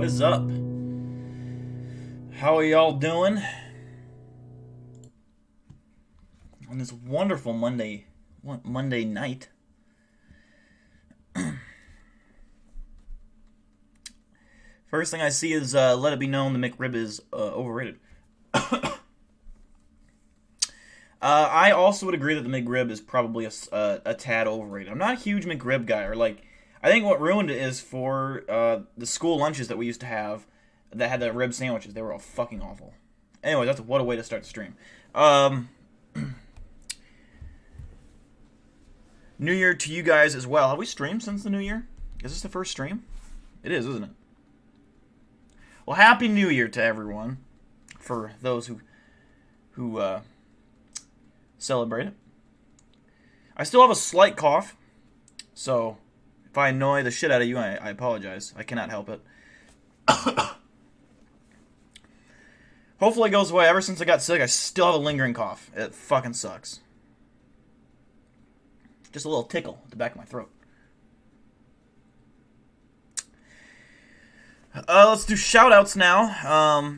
is up? How are y'all doing on this wonderful Monday night? First thing I see is let it be known the McRib is overrated. I also would agree that the McRib is probably a tad overrated. I'm not a huge McRib guy, or I think what ruined it is for the school lunches that we used to have that had the rib sandwiches. They were all fucking awful. Anyway, what a way to start the stream. New Year to you guys as well. Have we streamed since the New Year? Is this the first stream? It is, isn't it? Well, Happy New Year to everyone, for those who celebrate it. I still have a slight cough, so if I annoy the shit out of you, I apologize. I cannot help it. Hopefully it goes away. Ever since I got sick, I still have a lingering cough. It fucking sucks. Just a little tickle at the back of my throat. Let's do shoutouts now.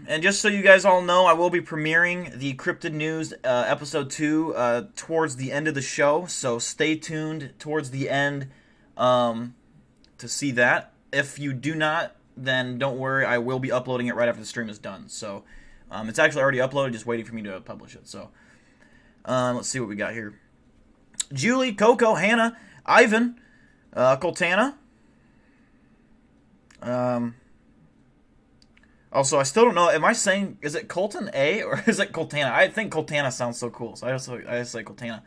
And just so you guys all know, I will be premiering the Cryptid News episode 2 towards the end of the show. So stay tuned towards the end to see that. If you do not, then don't worry. I will be uploading it right after the stream is done. So it's actually already uploaded, just waiting for me to publish it. So let's see what we got here. Julie, Coco, Hannah, Ivan, Coltana. Also, I still don't know. Am I saying, is it Colton A or is it Coltana? I think Coltana sounds so cool, so I just say Coltana.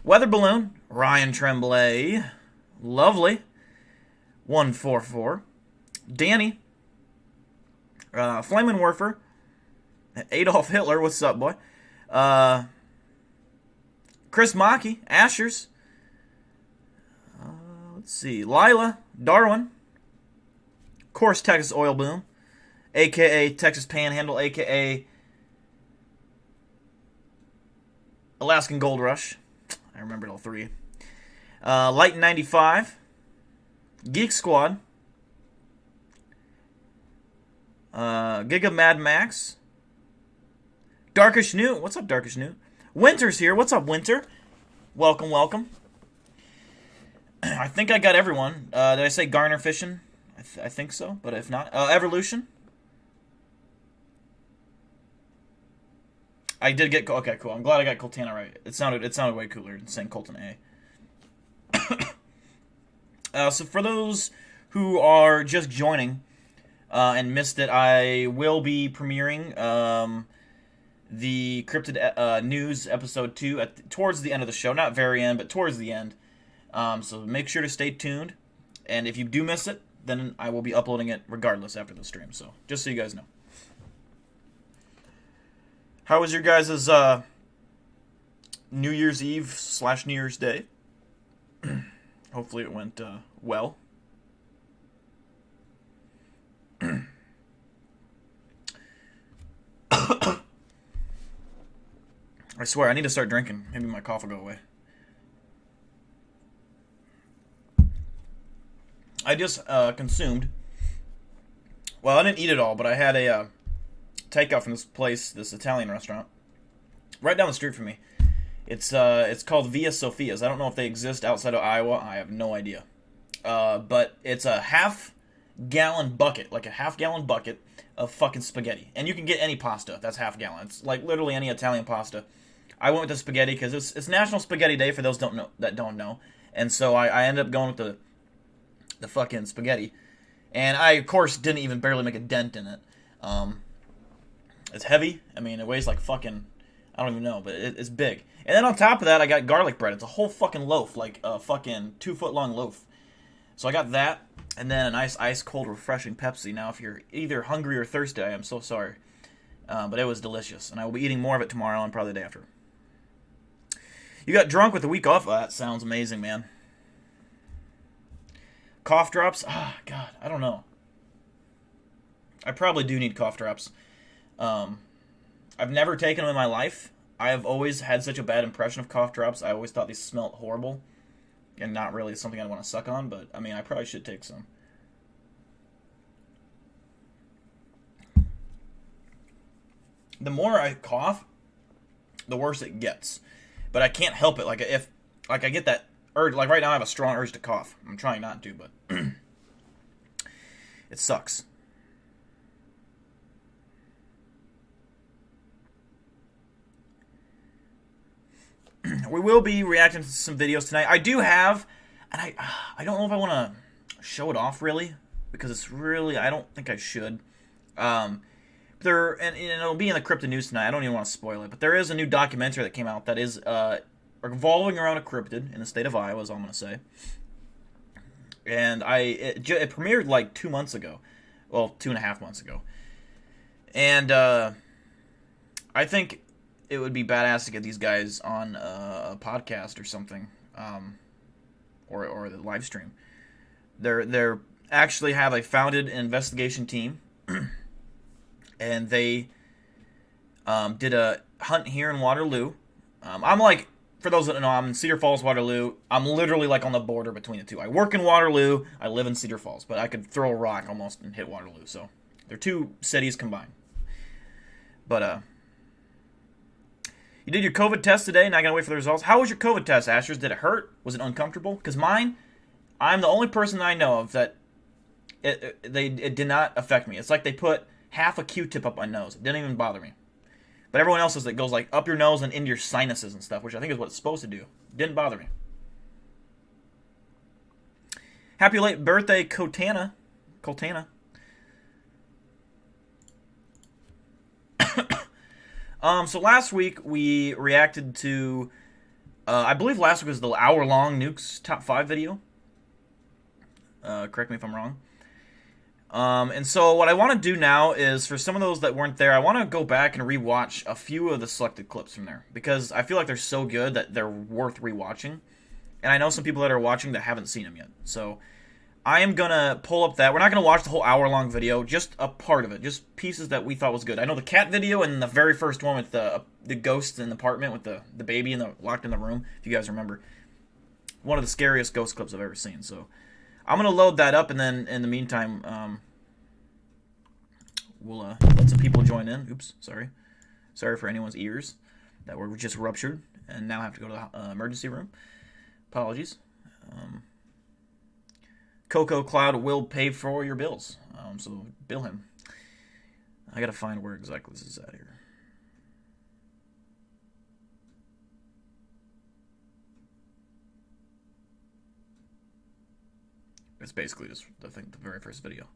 Weather Balloon, Ryan Tremblay, Lovely, 144, Danny, Flamin' Werfer, Adolf Hitler, what's up, boy? Chris Maki, Ashers, let's see, Lila, Darwin, of course, Texas Oil Boom, a.k.a. Texas Panhandle, a.k.a. Alaskan Gold Rush. I remembered all three. Light 95, Geek Squad, Giga Mad Max, Darkish Newt. What's up, Darkish Newt? Winter's here. What's up, Winter? Welcome, welcome. I think I got everyone. Did I say Garner Fishing? I think so, but if not, Evolution. I did get okay, cool. I'm glad I got Coltana right. It sounded way cooler than saying Colton A. So for those who are just joining and missed it, I will be premiering the Cryptid News episode 2 towards the end of the show. Not very end, but towards the end. So make sure to stay tuned. And if you do miss it, then I will be uploading it regardless after the stream. So just so you guys know. How was your guys' New Year's Eve / New Year's Day? Hopefully it went well. I swear, I need to start drinking. Maybe my cough will go away. I just consumed. Well, I didn't eat it all, but I had a takeout from this place, this Italian restaurant, right down the street from me. It's called Via Sofia's. I don't know if they exist outside of Iowa. I have no idea. But it's a half-gallon bucket, like a half-gallon bucket of fucking spaghetti. And you can get any pasta that's half-gallon. It's like literally any Italian pasta. I went with the spaghetti because it's National Spaghetti Day for those that don't know. And so I ended up going with the fucking spaghetti. And I, of course, didn't even barely make a dent in it. It's heavy. I mean, it weighs like fucking, I don't even know, but it's big. And then on top of that, I got garlic bread. It's a whole fucking loaf, like a fucking 2-foot-long loaf. So I got that, and then a nice ice-cold, refreshing Pepsi. Now, if you're either hungry or thirsty, I am so sorry. But it was delicious, and I will be eating more of it tomorrow and probably the day after. You got drunk with a week off? Oh, that sounds amazing, man. Cough drops? Ah, God, I don't know. I probably do need cough drops. I've never taken them in my life. I have always had such a bad impression of cough drops. I always thought they smelled horrible. And not really something I want to suck on, but, I mean, I probably should take some. the more I cough, the worse it gets. But I can't help it. Like if I get that urge, like right now I have a strong urge to cough. I'm trying not to, but it sucks. We will be reacting to some videos tonight. I do have, and I don't know if I want to show it off really, because it's really, I don't think I should. And it'll be in the Cryptid news tonight. I don't even want to spoil it, but there is a new documentary that came out that is revolving around a cryptid in the state of Iowa, is all I'm going to say. And it premiered like 2 months ago. Well, 2.5 months ago. And I think it would be badass to get these guys on a podcast or something, or the live stream. They're actually have a founded investigation team, and they did a hunt here in Waterloo. I'm like, for those that don't know, I'm in Cedar Falls, Waterloo. I'm literally like on the border between the two. I work in Waterloo. I live in Cedar Falls, but I could throw a rock almost and hit Waterloo. So they're two cities combined. But you did your COVID test today. Now I gotta wait for the results. How was your COVID test, Ashers? Did it hurt? Was it uncomfortable? Because mine, I'm the only person that I know of that it did not affect me. It's like they put half a Q-tip up my nose. It didn't even bother me. But everyone else's, it goes like up your nose and into your sinuses and stuff, which I think is what it's supposed to do. Didn't bother me. Happy late birthday, Kotana. So last week we reacted to, I believe last week was the hour-long Nukes Top 5 video. Correct me if I'm wrong. And so what I want to do now is, for some of those that weren't there, I want to go back and rewatch a few of the selected clips from there, because I feel like they're so good that they're worth rewatching. And I know some people that are watching that haven't seen them yet. So I am going to pull up that. We're not going to watch the whole hour-long video, just a part of it, just pieces that we thought was good. I know the cat video and the very first one with the ghost in the apartment with the baby locked in the room, if you guys remember. One of the scariest ghost clips I've ever seen. So I'm going to load that up, and then in the meantime, we'll let some people join in. Oops, sorry. Sorry for anyone's ears that were just ruptured and now have to go to the emergency room. Apologies. Coco Cloud will pay for your bills, so bill him. I gotta find where exactly this is at here. It's basically just, I think, the very first video.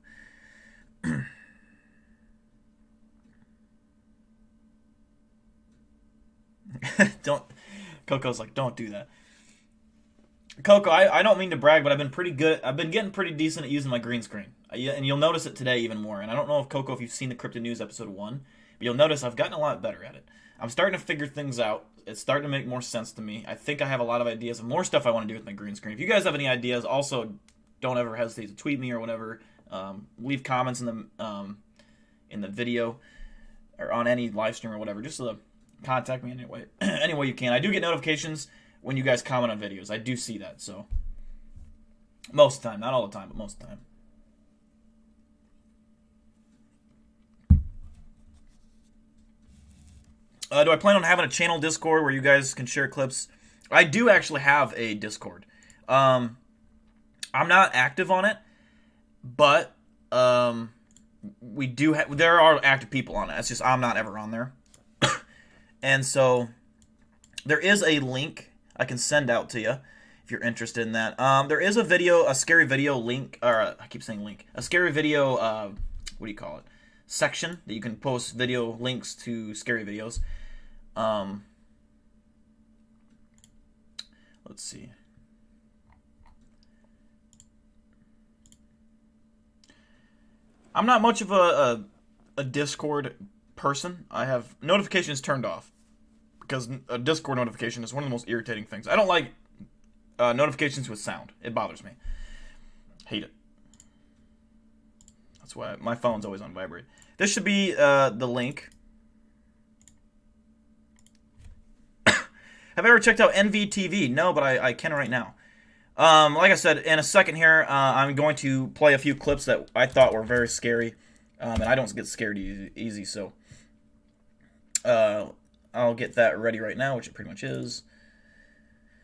Coco's like, don't do that. Coco, I don't mean to brag, but I've been pretty good. I've been getting pretty decent at using my green screen. And you'll notice it today even more. And I don't know if, Coco, if you've seen the Cryptid News episode 1, but you'll notice I've gotten a lot better at it. I'm starting to figure things out. It's starting to make more sense to me. I think I have a lot of ideas of more stuff I want to do with my green screen. If you guys have any ideas, also don't ever hesitate to tweet me or whatever. Leave comments in the video or on any live stream or whatever. Just contact me anyway. Any way you can. I do get notifications when you guys comment on videos. I do see that, so most of the time, not all the time, but most of the time. Do I plan on having a channel Discord where you guys can share clips? I do actually have a Discord. I'm not active on it, but we do there are active people on it. It's just I'm not ever on there. And so there is a link I can send out to you if you're interested in that. There is a scary video link, or I keep saying link, a scary video, what do you call it, section that you can post video links to scary videos. Let's see. I'm not much of a Discord person. I have notifications turned off, because a Discord notification is one of the most irritating things. I don't like notifications with sound. It bothers me. Hate it. That's why my phone's always on vibrate. This should be the link. Have I ever checked out NVTV? No, but I can right now. Like I said, in a second here, I'm going to play a few clips that I thought were very scary. And I don't get scared easy, so I'll get that ready right now, which it pretty much is.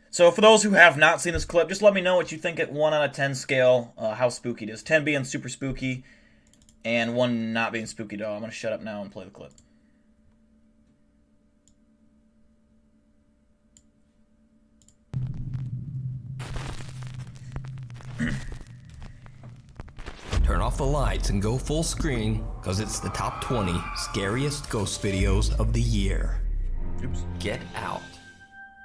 So for those who have not seen this clip, just let me know what you think at 1 out of 10 scale, how spooky it is. 10 being super spooky, and 1 not being spooky at all. I'm going to shut up now and play the clip. Turn off the lights and go full screen, because it's the top 20 scariest ghost videos of the year. Oops. Get out.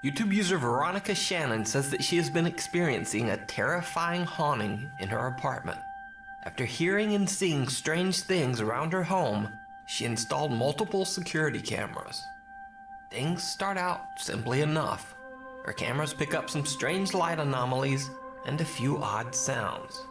YouTube user Veronica Shannon says that she has been experiencing a terrifying haunting in her apartment. After hearing and seeing strange things around her home, she installed multiple security cameras. Things start out simply enough. Her cameras pick up some strange light anomalies and a few odd sounds.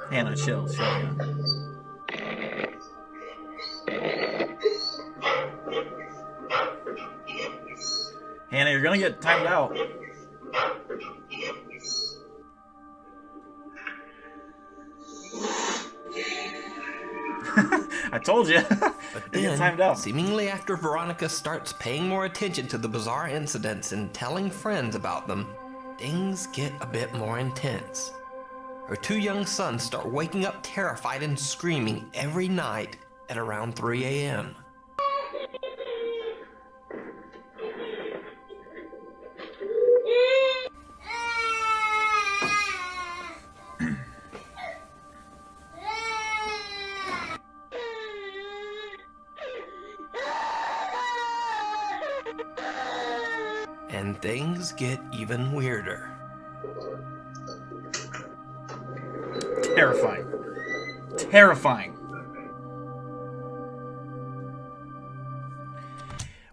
Hannah, chill. Yeah. Hannah, you're gonna get timed out. I told you. But You get then, timed out. seemingly after Veronica starts paying more attention to the bizarre incidents and telling friends about them, things get a bit more intense. Her 2 young sons start waking up terrified and screaming every night at around 3 a.m. And things get even weirder. Terrifying. Terrifying.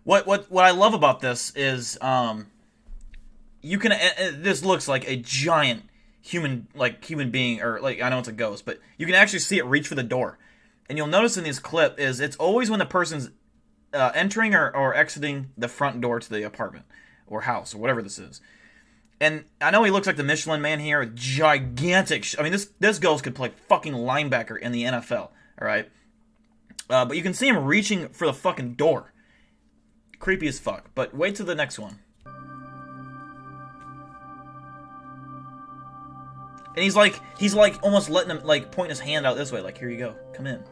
What I love about this is you can this looks like a giant human being, or like, I know it's a ghost, but you can actually see it reach for the door. And you'll notice in this clip is it's always when the person's entering or exiting the front door to the apartment or house or whatever this is. And I know he looks like the Michelin Man here, gigantic. I mean, this ghost could play fucking linebacker in the NFL, all right? But you can see him reaching for the fucking door. Creepy as fuck. But wait till the next one. And he's like almost letting him, like, point his hand out this way, like, here you go, come in.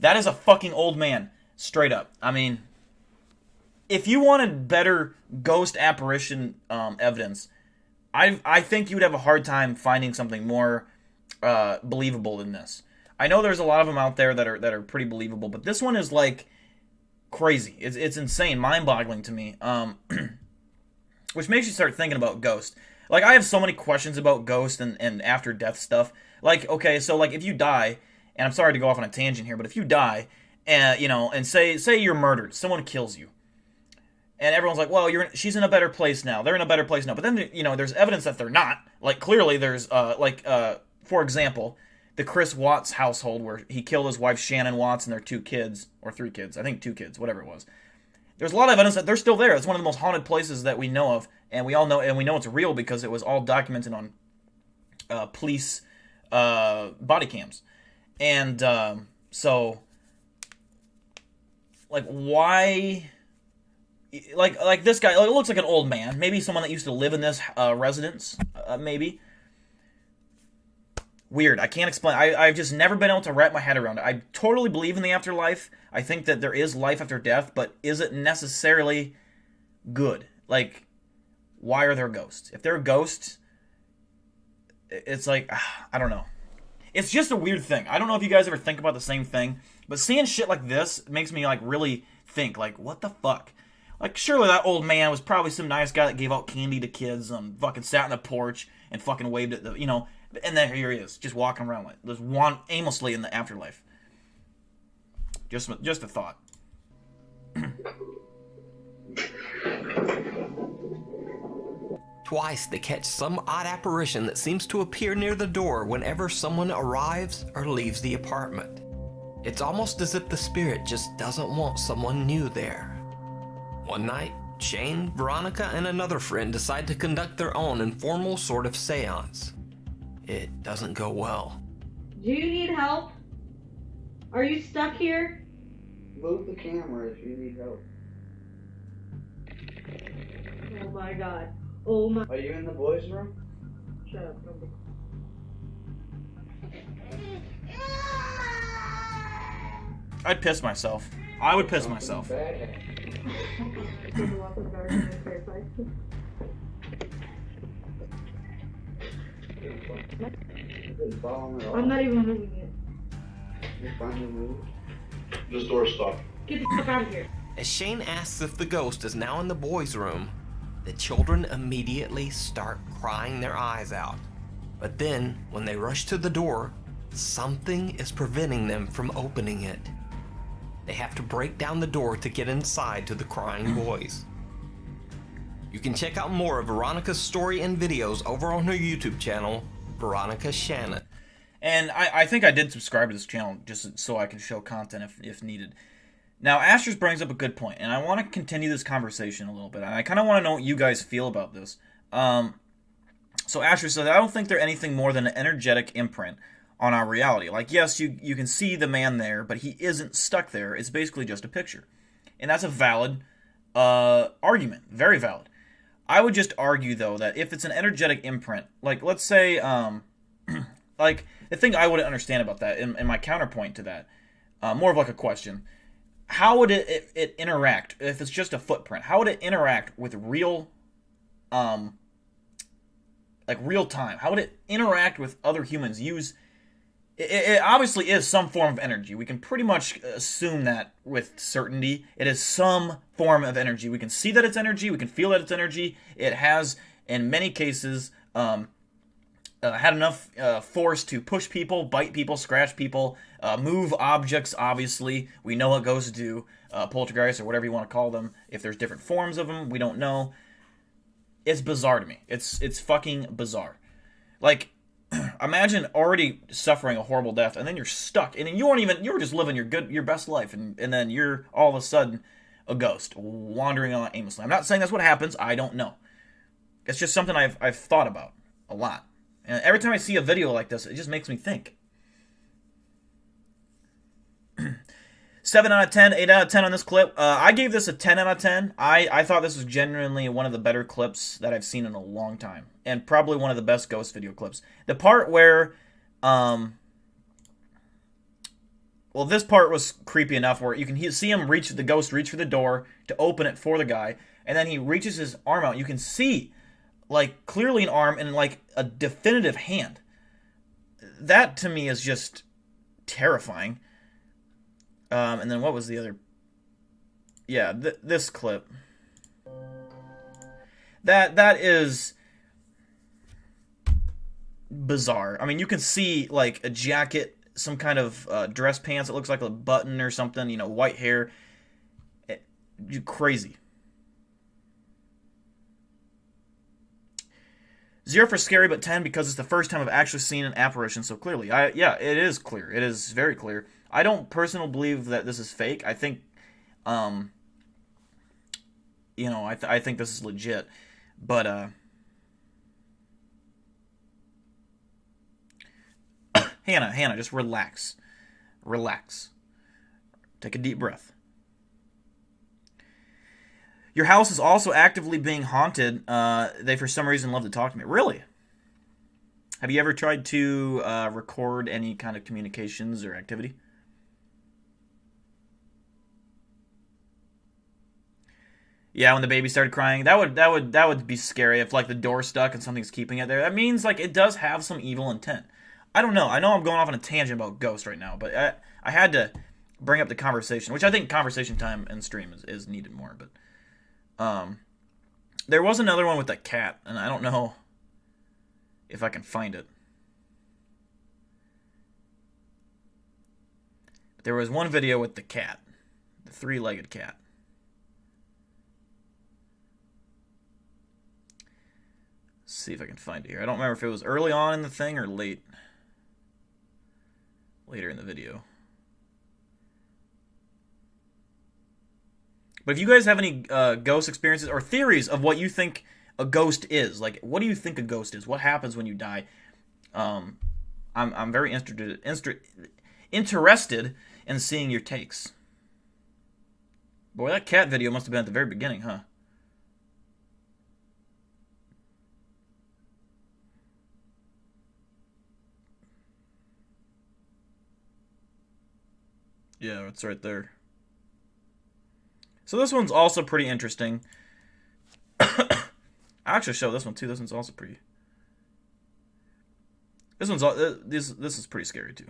That is a fucking old man, straight up. I mean, if you wanted better ghost apparition evidence, I think you would have a hard time finding something more believable than this. I know there's a lot of them out there that are pretty believable, but this one is like crazy. It's insane, mind-boggling to me. Which makes you start thinking about ghosts. Like, I have so many questions about ghosts and after death stuff. Like, okay, so like if you die, and I'm sorry to go off on a tangent here, but if you die, and and say you're murdered, someone kills you, and everyone's like, well, she's in a better place now. They're in a better place now. But then there's evidence that they're not. Like, clearly there's for example, the Chris Watts household where he killed his wife Shannon Watts and their 2 kids, or 3 kids, I think 2 kids, whatever it was. There's a lot of evidence that they're still there. It's one of the most haunted places that we know of, and we know it's real because it was all documented on police body cams. And so, like, why? Like this guy, it looks like an old man. Maybe someone that used to live in this residence. Maybe. Weird. I can't explain. I've just never been able to wrap my head around it. I totally believe in the afterlife. I think that there is life after death, but is it necessarily good? Like, why are there ghosts? If there are ghosts, it's like, I don't know. It's just a weird thing. I don't know if you guys ever think about the same thing, but seeing shit like this makes me, like, really think, like, what the fuck? Like, surely that old man was probably some nice guy that gave out candy to kids and fucking sat on the porch and fucking waved at the, and then here he is, just walking around like this, aimlessly in the afterlife. Just a thought. Twice they catch some odd apparition that seems to appear near the door whenever someone arrives or leaves the apartment. It's almost as if the spirit just doesn't want someone new there. One night, Shane, Veronica, and another friend decide to conduct their own informal sort of seance. It doesn't go well. Do you need help? Are you stuck here? Move the camera if you need help. Oh my god. Oh my... Are you in the boys' room? Shut up. I'd piss myself. I would piss myself. I'm not even moving it. You finally moved. This door's stuck. Get the fuck out of here. As Shane asks if the ghost is now in the boys' room, the children immediately start crying their eyes out. But then, when they rush to the door, something is preventing them from opening it. They have to break down the door to get inside to the crying boys. You can check out more of Veronica's story and videos over on her YouTube channel, Veronica Shannon. And I think I did subscribe to this channel just so I can show content if needed. Now, Astros brings up a good point, and I want to continue this conversation a little bit. And I kind of want to know what you guys feel about this. So Astros says, I don't think they're anything more than an energetic imprint on our reality. Like, yes, you can see the man there, but he isn't stuck there. It's basically just a picture. And that's a valid argument. Very valid. I would just argue, though, that if it's an energetic imprint, like, let's say, like, the thing I wouldn't understand about that, and my counterpoint to that, more of like a question, how would it interact, if it's just a footprint, how would it interact with real, like, real time? How would it interact with other humans? It obviously is some form of energy. We can pretty much assume that with certainty. It is some form of energy. We can see that it's energy. We can feel that it's energy. It has, in many cases, had enough force to push people, bite people, scratch people, move objects, obviously. We know what ghosts do. Poltergeists or whatever you want to call them. If there's different forms of them, we don't know. It's bizarre to me. It's fucking bizarre. Like, imagine already suffering a horrible death, and then you're stuck, and then you were just living your best life, and then you're all of a sudden a ghost wandering on aimlessly. I'm not saying that's what happens. I don't know. It's just something I've thought about a lot, and every time I see a video like this, it just makes me think. 7 out of 10, 8 out of 10 on this clip. I gave this a 10 out of 10. I thought this was genuinely one of the better clips that I've seen in a long time. And probably one of the best ghost video clips. The part where, well, this part was creepy enough where you can see him the ghost reach for the door to open it for the guy. And then he reaches his arm out. You can see, like, clearly an arm and, like, a definitive hand. That, to me, is just terrifying. And then what was the other? Yeah, this clip. That is bizarre. I mean, you can see like a jacket, some kind of dress pants. It looks like a button or something. You know, white hair. You crazy. 0 for scary, but 10 because it's the first time I've actually seen an apparition so clearly. Yeah, it is clear. It is very clear. I don't personally believe that this is fake. I think, you know, I think this is legit. But, Hannah, just relax. Relax. Take a deep breath. Your house is also actively being haunted. They, for some reason, love to talk to me. Really? Have you ever tried to record any kind of communications or activity? Yeah, when the baby started crying, that would be scary if like the door's stuck and something's keeping it there. That means like it does have some evil intent. I don't know. I know I'm going off on a tangent about ghosts right now, but I had to bring up the conversation, which I think conversation time and stream is needed more. But there was another one with a cat, and I don't know if I can find it. But there was one video with the cat, the 3-legged cat. see if I can find it here. I don't remember if it was early on in the thing or later in the video. But if you guys have any ghost experiences or theories of what you think a ghost is, like, what do you think a ghost is? What happens when you die? I'm very interested in seeing your takes. Boy, that cat video must have been at the very beginning, huh? Yeah, it's right there. So this one's also pretty interesting. I'll actually show this one too. This one's also pretty. This is pretty scary too.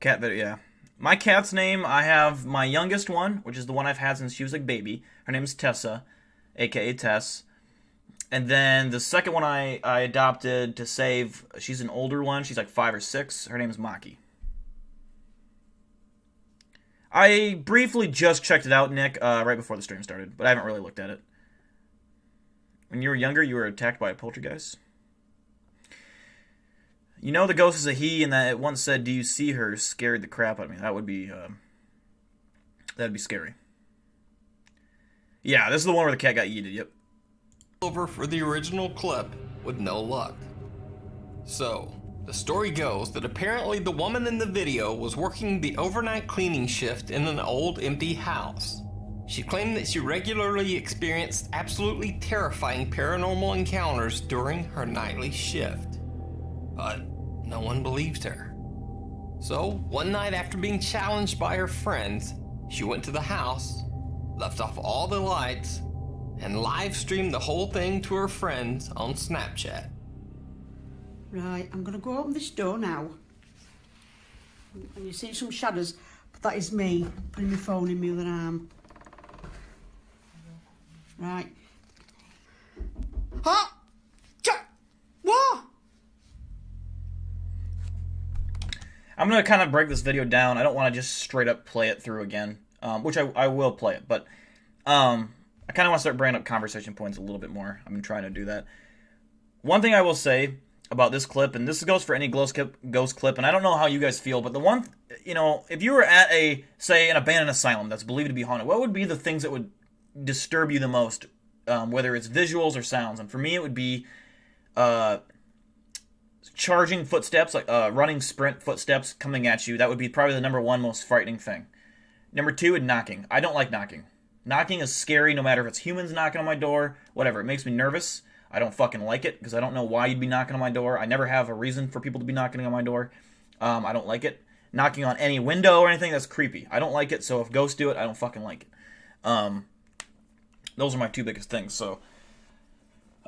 Cat video, yeah. My cat's name, I have my youngest one, which is the one I've had since she was a baby. Her name is Tessa, aka Tess. And then the second one I adopted to save, she's an older one. She's like 5 or 6. Her name is Maki. I briefly just checked it out, Nick, right before the stream started, but I haven't really looked at it. When you were younger, you were attacked by a poltergeist? You know the ghost is a he, and that it once said, "Do you see her?" Scared the crap out of me. That would be, that'd be scary. Yeah, this is the one where the cat got yeeted, yep. Over for the original clip with no luck. So, the story goes that apparently the woman in the video was working the overnight cleaning shift in an old empty house. She claimed that she regularly experienced absolutely terrifying paranormal encounters during her nightly shift. But no one believed her. So, one night after being challenged by her friends, she went to the house, left off all the lights, and live streamed the whole thing to her friends on Snapchat. Right, I'm going to go open this door now. And you see some shadows, but that is me putting my phone in my other arm. Right. Huh? What? I'm going to kind of break this video down. I don't want to just straight up play it through again, which I will play it, but I kind of want to start bringing up conversation points a little bit more. I've been trying to do that. One thing I will say about this clip, and this goes for any ghost clip, and I don't know how you guys feel, but the one, if you were at say, an abandoned asylum that's believed to be haunted, what would be the things that would disturb you the most, whether it's visuals or sounds? And for me, it would be charging footsteps, like running sprint footsteps coming at you. That would be probably the number one most frightening thing. Number 2 is knocking. I don't like knocking. Knocking is scary no matter if it's humans knocking on my door, whatever. It makes me nervous. I don't fucking like it because I don't know why you'd be knocking on my door. I never have a reason for people to be knocking on my door. I don't like it. Knocking on any window or anything, that's creepy. I don't like it, so if ghosts do it, I don't fucking like it. Those are my 2 biggest things, so...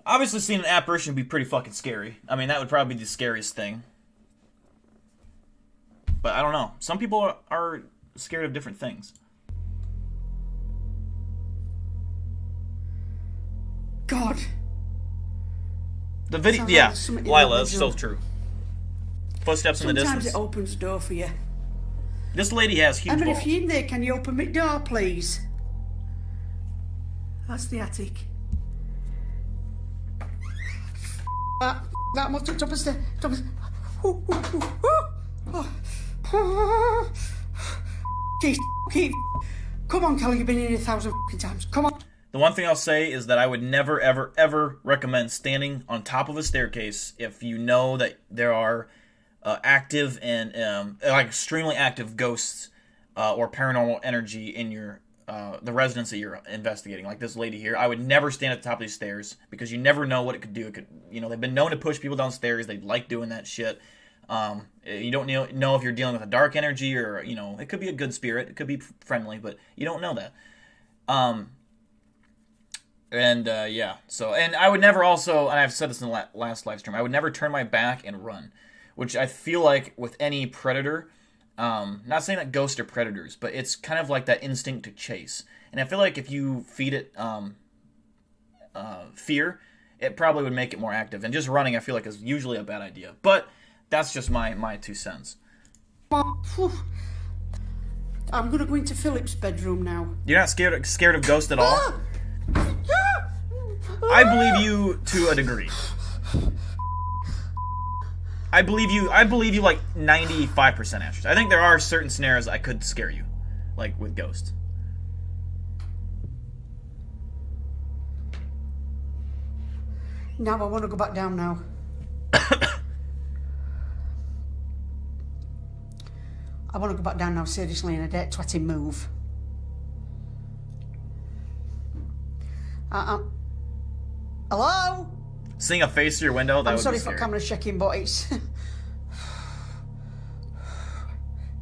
Obviously, seeing an apparition would be pretty fucking scary. I mean, that would probably be the scariest thing. But I don't know. Some people are scared of different things. God. The video, Sounds yeah, like something Lila, it's so individual. true. Footsteps in the Sometimes distance. it opens the door for you. This lady has huge Emma, balls. if you're in there, can you open my door, please? That's the attic. That must have top of the keep. Come on, Kelly, you've been in here 1,000 times. Come on. The one thing I'll say is that I would never, ever, ever recommend standing on top of a staircase if you know that there are active and like extremely active ghosts or paranormal energy in your the residence that you're investigating. Like this lady here, I would never stand at the top of these stairs because you never know what it could do. It could, they've been known to push people downstairs. They like doing that shit. You don't know if you're dealing with a dark energy or it could be a good spirit. It could be friendly, but you don't know that. Yeah, so, and I would never also, and I've said this in the last live stream, I would never turn my back and run, which I feel like with any predator, not saying that ghosts are predators, but it's kind of like that instinct to chase, and I feel like if you feed it fear, it probably would make it more active, and just running I feel like is usually a bad idea, but that's just my 2 cents. I'm gonna go into Philip's bedroom now. You're not scared of ghosts at all? Ah! Ah! I believe you to a degree. I believe you like 95% answers. I think there are certain scenarios I could scare you, like with ghosts. Now I want to go back down now. I want to go back down now, seriously, and I dare twatting move. Hello? Seeing a face through your window, that I'm would sorry be for scary. camera checking, but it's...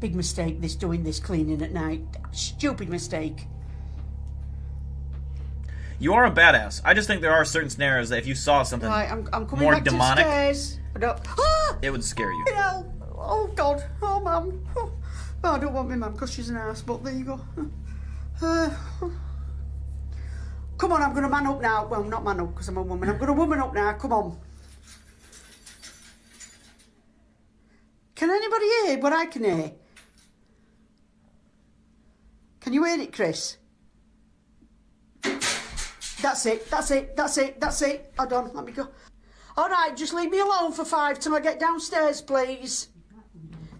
Big mistake, this doing this cleaning at night. Stupid mistake. You are a badass. I just think there are certain scenarios that if you saw something Right, I'm coming more back demonic, to the stairs. I don't... Ah! it would scare you. Hell. Oh, God. Oh, Mum. Oh. No, I don't want my mum because she's an ass, but there you go. Come on, I'm going to man up now. Well, not man up because I'm a woman. I'm going to woman up now. Come on. Can anybody hear what I can hear? Can you hear it, Chris? That's it. That's it. That's it. That's it. Hold on. Let me go. All right, just leave me alone for 5 till I get downstairs, please.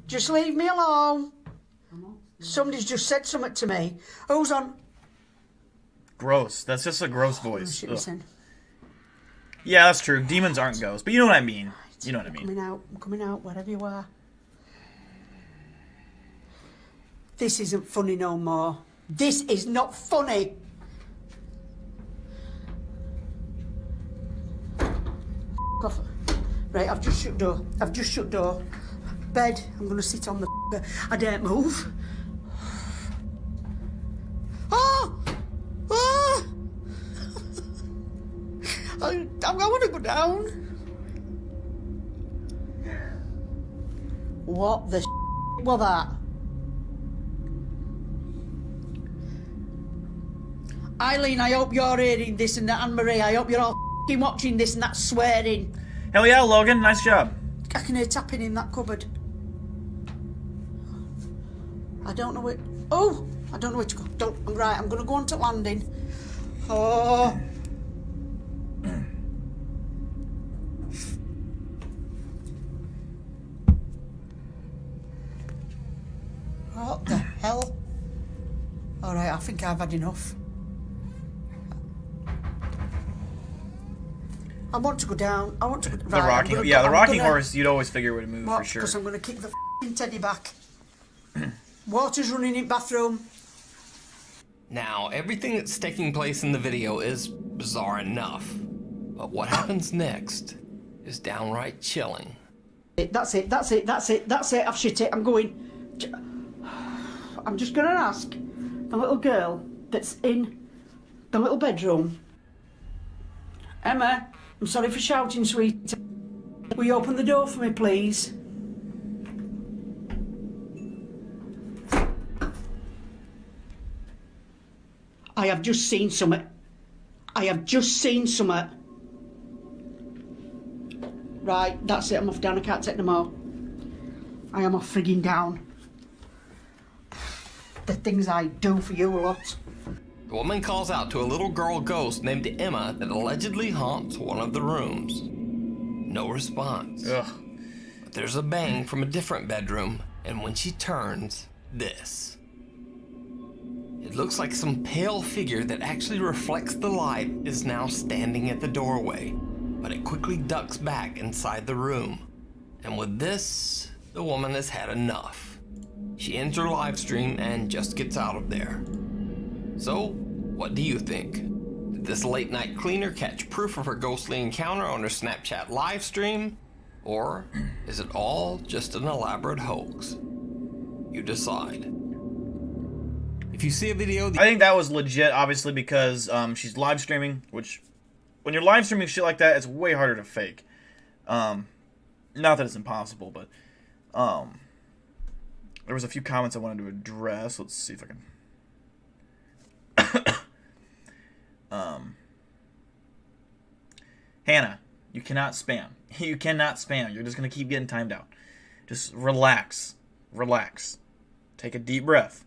Just leave me alone. Somebody's just said something to me. Who's on? Gross. That's just a gross Oh, voice. shit, Ugh. listen. Yeah, that's true. Demons aren't ghosts, but you know what I mean. You know what I mean. I'm coming out, wherever you are. This isn't funny no more. This is not funny. Off. Right, I've just shut door. I've just shut door. Bed, I'm going to sit on the... I daren't move. Oh! Oh! I want to go down. What the was that? Eileen, I hope you're hearing this and that. Anne-Marie, I hope you're all watching this and that swearing. Hell yeah, Logan. Nice job. I can hear tapping in that cupboard. I don't know where... Oh! I don't know where to go. Right, I'm going to go on to landing. Oh... What the hell? Alright, I think I've had enough. I want to go down. I want to go... The rocking... Yeah, the rocking horse, you'd always figure would move for sure. Because I'm going to kick the f***ing teddy back. Water's running in bathroom. Now, everything that's taking place in the video is bizarre enough, but what happens next is downright chilling. That's it, that's it, that's it, that's it, I've shit it, I'm going. I'm just going to ask the little girl that's in the little bedroom. Emma, I'm sorry for shouting, sweet. Will you open the door for me, please? I have just seen something. I have just seen something. Right, that's it. I'm off down. I can't take no more. I am off frigging down. The things I do for you lot. The woman calls out to a little girl ghost named Emma that allegedly haunts one of the rooms. No response. Ugh. But there's a bang from a different bedroom, and when she turns, this. It looks like some pale figure that actually reflects the light is now standing at the doorway, but it quickly ducks back inside the room. And with this, the woman has had enough. She ends her live stream and just gets out of there. So, what do you think? Did this late night cleaner catch proof of her ghostly encounter on her Snapchat live stream? Or is it all just an elaborate hoax? You decide. If you see a video... I think that was legit, obviously, because she's live streaming, which, when you're live streaming shit like that, it's way harder to fake. Not that it's impossible, but there was a few comments I wanted to address. Let's see if I can... Hannah, you cannot spam. You cannot spam. You're just going to keep getting timed out. Just relax. Relax. Take a deep breath.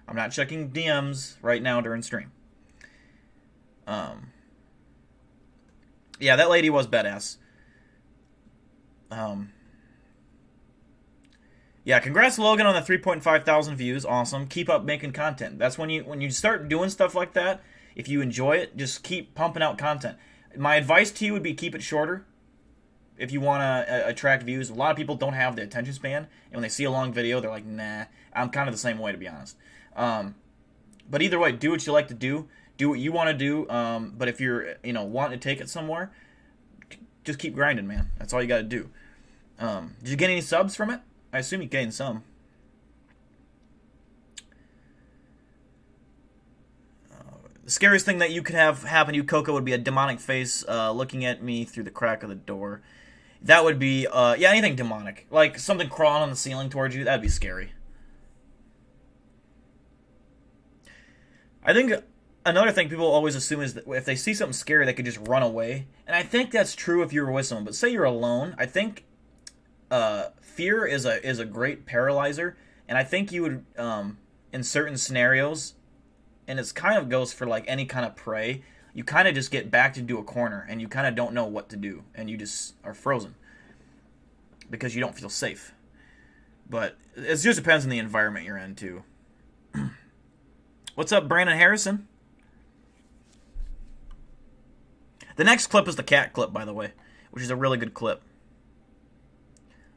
I'm not checking DMs right now during stream. Yeah, that lady was badass. Yeah, congrats Logan on the 3.5 thousand views. Awesome. Keep up making content. That's when you start doing stuff like that, if you enjoy it, just keep pumping out content. My advice to you would be keep it shorter. If you want to attract views, a lot of people don't have the attention span, and when they see a long video, they're like, nah. I'm kind of the same way, to be honest. But either way, do what you like to do. Do what you want to do. But if you're, wanting to take it somewhere, just keep grinding, man. That's all you got to do. Did you get any subs from it? I assume you gained some. The scariest thing that you could have happen to you, Coco, would be a demonic face looking at me through the crack of the door. That would be, anything demonic. Like something crawling on the ceiling towards you. That'd be scary. I think another thing people always assume is that if they see something scary, they could just run away. And I think that's true if you were with someone. But say you're alone, I think fear is a great paralyzer. And I think you would, in certain scenarios, and it kind of goes for like any kind of prey, you kind of just get backed into a corner and you kind of don't know what to do. And you just are frozen because you don't feel safe. But it just depends on the environment you're in, too. What's up, Brandon Harrison? The next clip is the cat clip, by the way, which is a really good clip.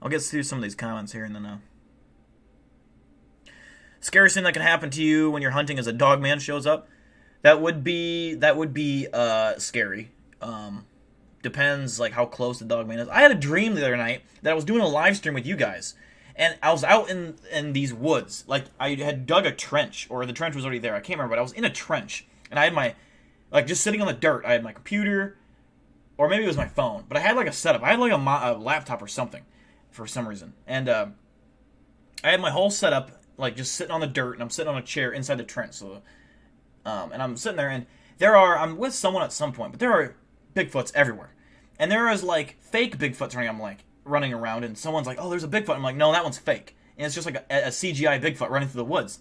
I'll get through some of these comments here and then. Scariest thing that can happen to you when you're hunting is a dog man shows up. That would be scary. Depends like how close the dog man is. I had a dream the other night that I was doing a live stream with you guys. And I was out in these woods. Like, I had dug a trench, or the trench was already there. I can't remember, but I was in a trench. And I had my, just sitting on the dirt. I had my computer, or maybe it was my phone. But I had, a setup. I had, a laptop or something, for some reason. And I had my whole setup, just sitting on the dirt, and I'm sitting on a chair inside the trench. So, and I'm sitting there, and I'm with someone at some point, but there are Bigfoots everywhere. And there is, fake Bigfoots running around, and someone's like, oh, there's a Bigfoot. I'm like, no, that one's fake. And it's just a CGI Bigfoot running through the woods.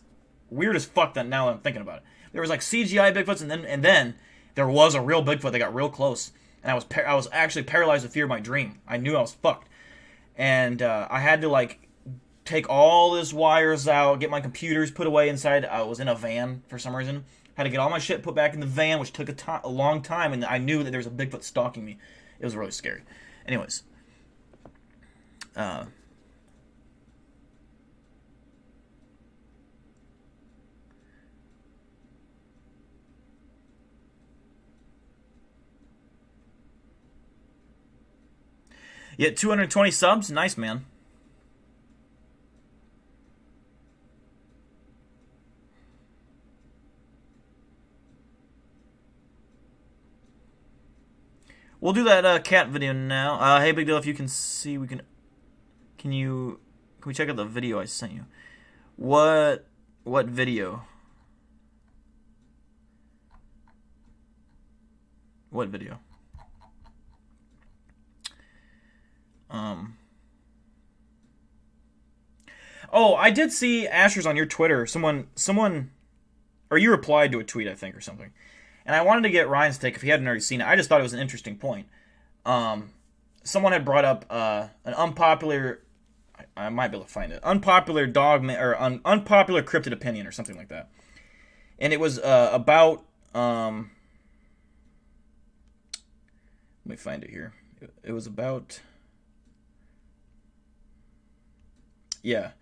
Weird as fuck that now that I'm thinking about it. There was CGI Bigfoots, and then there was a real Bigfoot that got real close, and I was actually paralyzed with fear of my dream. I knew I was fucked. And I had to take all these wires out, get my computers put away inside. I was in a van for some reason. Had to get all my shit put back in the van, which took a long time, and I knew that there was a Bigfoot stalking me. It was really scary. Anyways. Yeah, 220 subs? Nice, man. We'll do that cat video now. Hey, Big Deal, if you can see, can we check out the video I sent you? What video? What video? Oh, I did see Asher's on your Twitter. Someone, or you replied to a tweet, I think, or something. And I wanted to get Ryan's take if he hadn't already seen it. I just thought it was an interesting point. Someone had brought up an unpopular, I might be able to find it, unpopular unpopular cryptid opinion or something like that. And it was about, let me find it here. It was about, yeah.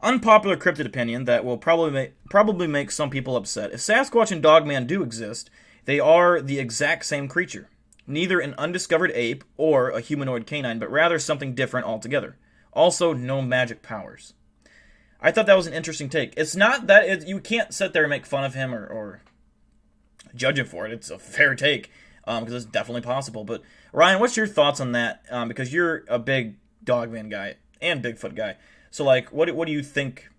Unpopular cryptid opinion that will probably make some people upset. If Sasquatch and Dogman do exist, they are the exact same creature. Neither an undiscovered ape or a humanoid canine, but rather something different altogether. Also, no magic powers. I thought that was an interesting take. It's not that you can't sit there and make fun of him or judge him for it. It's a fair take, because it's definitely possible. But Ryan, what's your thoughts on that? Because you're a big Dogman guy and Bigfoot guy. So, what do you think?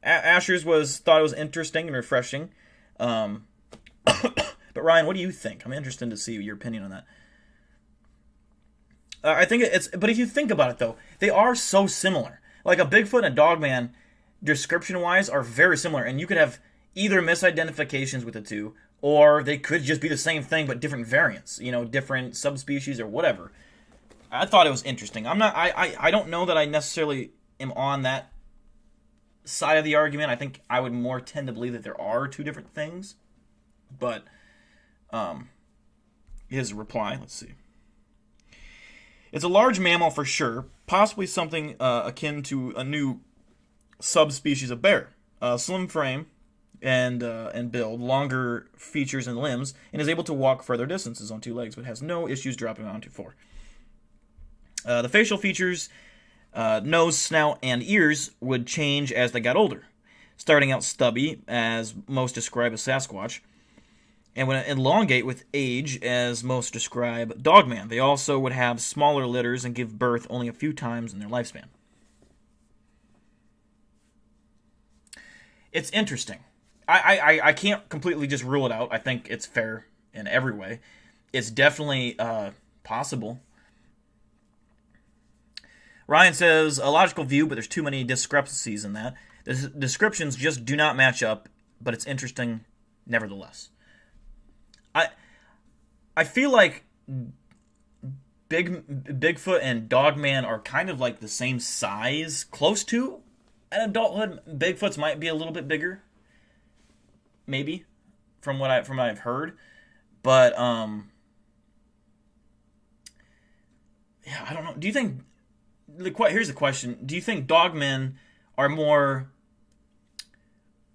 Asher's thought it was interesting and refreshing. But Ryan, what do you think? I'm interested to see your opinion on that. I think but if you think about it though, they are so similar. Like a Bigfoot and a Dogman, description-wise, are very similar, and you could have either misidentifications with the two, or they could just be the same thing but different variants, different subspecies or whatever. I thought it was interesting. I don't know that I necessarily am on that side of the argument. I think I would more tend to believe that there are two different things. But his reply, let's see. It's a large mammal for sure, possibly something akin to a new subspecies of bear. Slim frame and build, longer features and limbs, and is able to walk further distances on two legs, but has no issues dropping onto four. The facial features, nose, snout, and ears would change as they got older, starting out stubby, as most describe as Sasquatch, and would elongate with age, as most describe Dogman. They also would have smaller litters and give birth only a few times in their lifespan. It's interesting. I can't completely just rule it out. I think it's fair in every way. It's definitely possible. Ryan says, a logical view, but there's too many discrepancies in that. The descriptions just do not match up, but it's interesting nevertheless. I feel like Bigfoot and Dogman are kind of like the same size, close to. At adulthood, Bigfoot's might be a little bit bigger, maybe, from what I've heard, but yeah, I don't know. Do you think? Here's the question: do you think Dogmen are more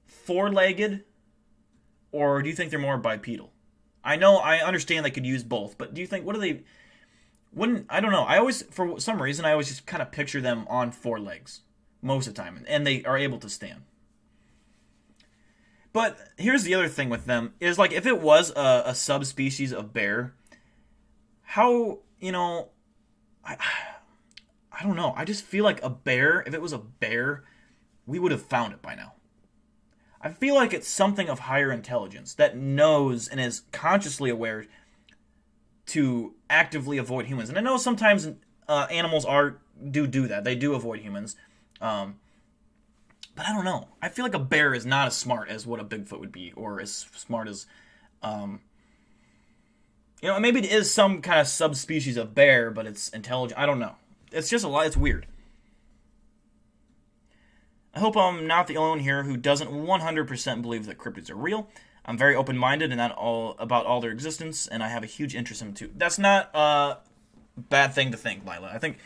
four-legged, or do you think they're more bipedal? I understand they could use both, but do you think I don't know. I always, for some reason, I always just kind of picture them on four legs most of the time, and they are able to stand. But here's the other thing with them, is like, if it was a subspecies of bear, how, I don't know. I just feel like a bear, if it was a bear, we would have found it by now. I feel like it's something of higher intelligence that knows and is consciously aware to actively avoid humans. And I know sometimes animals do that. They do avoid humans. But I don't know. I feel like a bear is not as smart as what a Bigfoot would be, or as smart as, maybe it is some kind of subspecies of bear, but it's intelligent. I don't know. It's just it's weird. I hope I'm not the only one here who doesn't 100% believe that cryptids are real. I'm very open-minded and about all their existence, and I have a huge interest in them too. That's not a bad thing to think, Lila. I think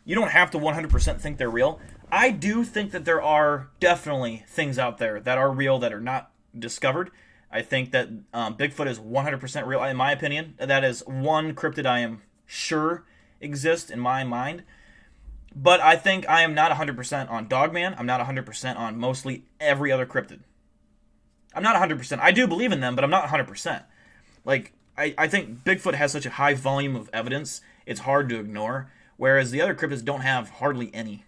you don't have to 100% think they're real. I do think that there are definitely things out there that are real that are not discovered. I think that Bigfoot is 100% real, in my opinion. That is one cryptid I am sure exists in my mind. But I think I am not 100% on Dogman. I'm not 100% on mostly every other cryptid. I'm not 100%. I do believe in them, but I'm not 100%. Like, I think Bigfoot has such a high volume of evidence, it's hard to ignore, whereas the other cryptids don't have hardly any.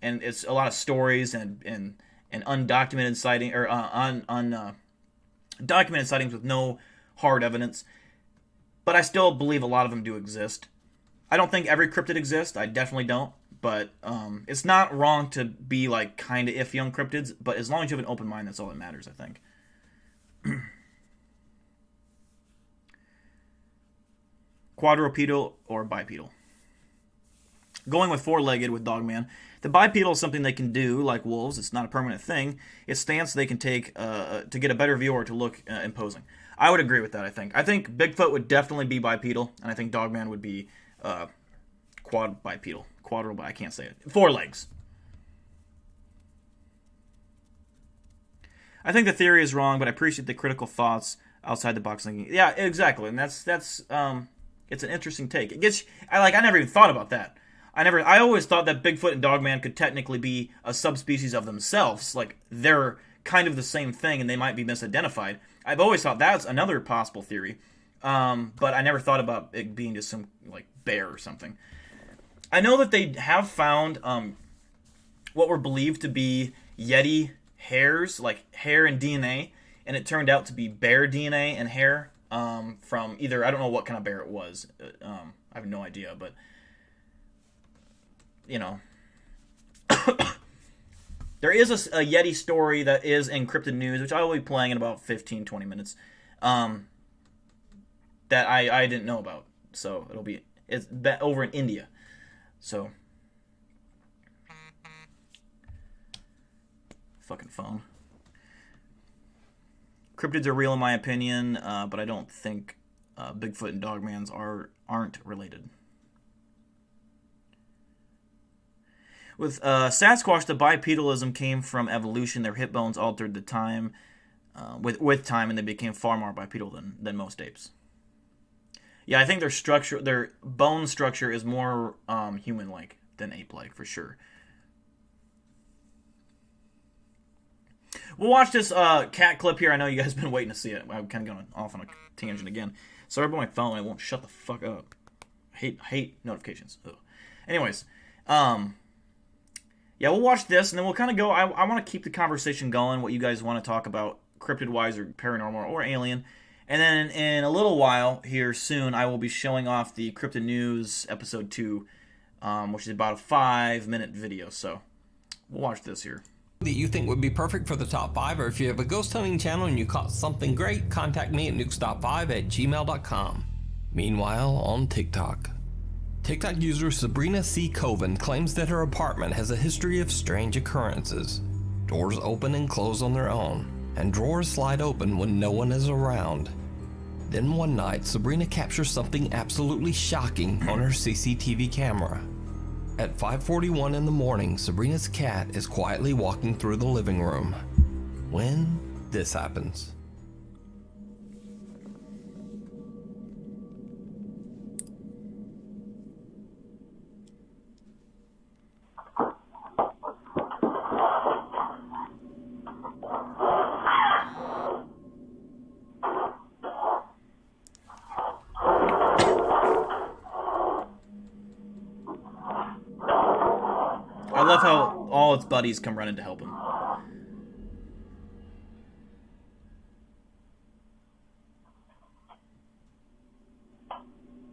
And it's a lot of stories and undocumented sighting, or documented sightings with no hard evidence. But I still believe a lot of them do exist. I don't think every cryptid exists. I definitely don't. But it's not wrong to be like kind of iffy on cryptids. But as long as you have an open mind, that's all that matters, I think. Quadrupedal or bipedal? Going with four-legged with Dogman. The bipedal is something they can do, like wolves. It's not a permanent thing. It's stance they can take to get a better view or to look imposing. I would agree with that, I think. I think Bigfoot would definitely be bipedal, and I think Dogman would be bipedal. Quadrupedal, I can't say it. Four legs. I think the theory is wrong, but I appreciate the critical thoughts outside the box thinking. Yeah, exactly, and that's it's an interesting take. I never even thought about that. I always thought that Bigfoot and Dogman could technically be a subspecies of themselves, like they're kind of the same thing and they might be misidentified. I've always thought that's another possible theory, but I never thought about it being just some like bear or something. I know that they have found what were believed to be Yeti hairs, like hair and DNA, and it turned out to be bear DNA and hair from either, I don't know what kind of bear it was. I have no idea, but There is a Yeti story that is in Cryptid News, which I will be playing in about 15, 20 minutes, that I didn't know about. So it's over in India. So, fucking phone. Cryptids are real in my opinion, but I don't think Bigfoot and Dogmans aren't related. With Sasquatch, the bipedalism came from evolution. Their hip bones altered the time with time, and they became far more bipedal than most apes. Yeah, I think their bone structure is more human-like than ape-like, for sure. We'll watch this cat clip here. I know you guys have been waiting to see it. I'm kind of going off on a tangent again. Sorry about my phone. It won't shut the fuck up. I hate notifications. Ugh. Anyways, yeah, we'll watch this, and then we'll kind of go. I want to keep the conversation going, what you guys want to talk about, cryptid-wise or paranormal or alien. And then in a little while, here soon, I will be showing off the Cryptid News Episode 2, which is about a 5-minute video. So we'll watch this here. That you think would be perfect for the top 5, or if you have a ghost hunting channel and you caught something great, contact me at nukestop5@gmail.com. Meanwhile, on TikTok user Sabrina C. Coven claims that her apartment has a history of strange occurrences. Doors open and close on their own, and drawers slide open when no one is around. Then one night, Sabrina captures something absolutely shocking on her CCTV camera. At 5:41 in the morning, Sabrina's cat is quietly walking through the living room when this happens. I love how all its buddies come running to help him.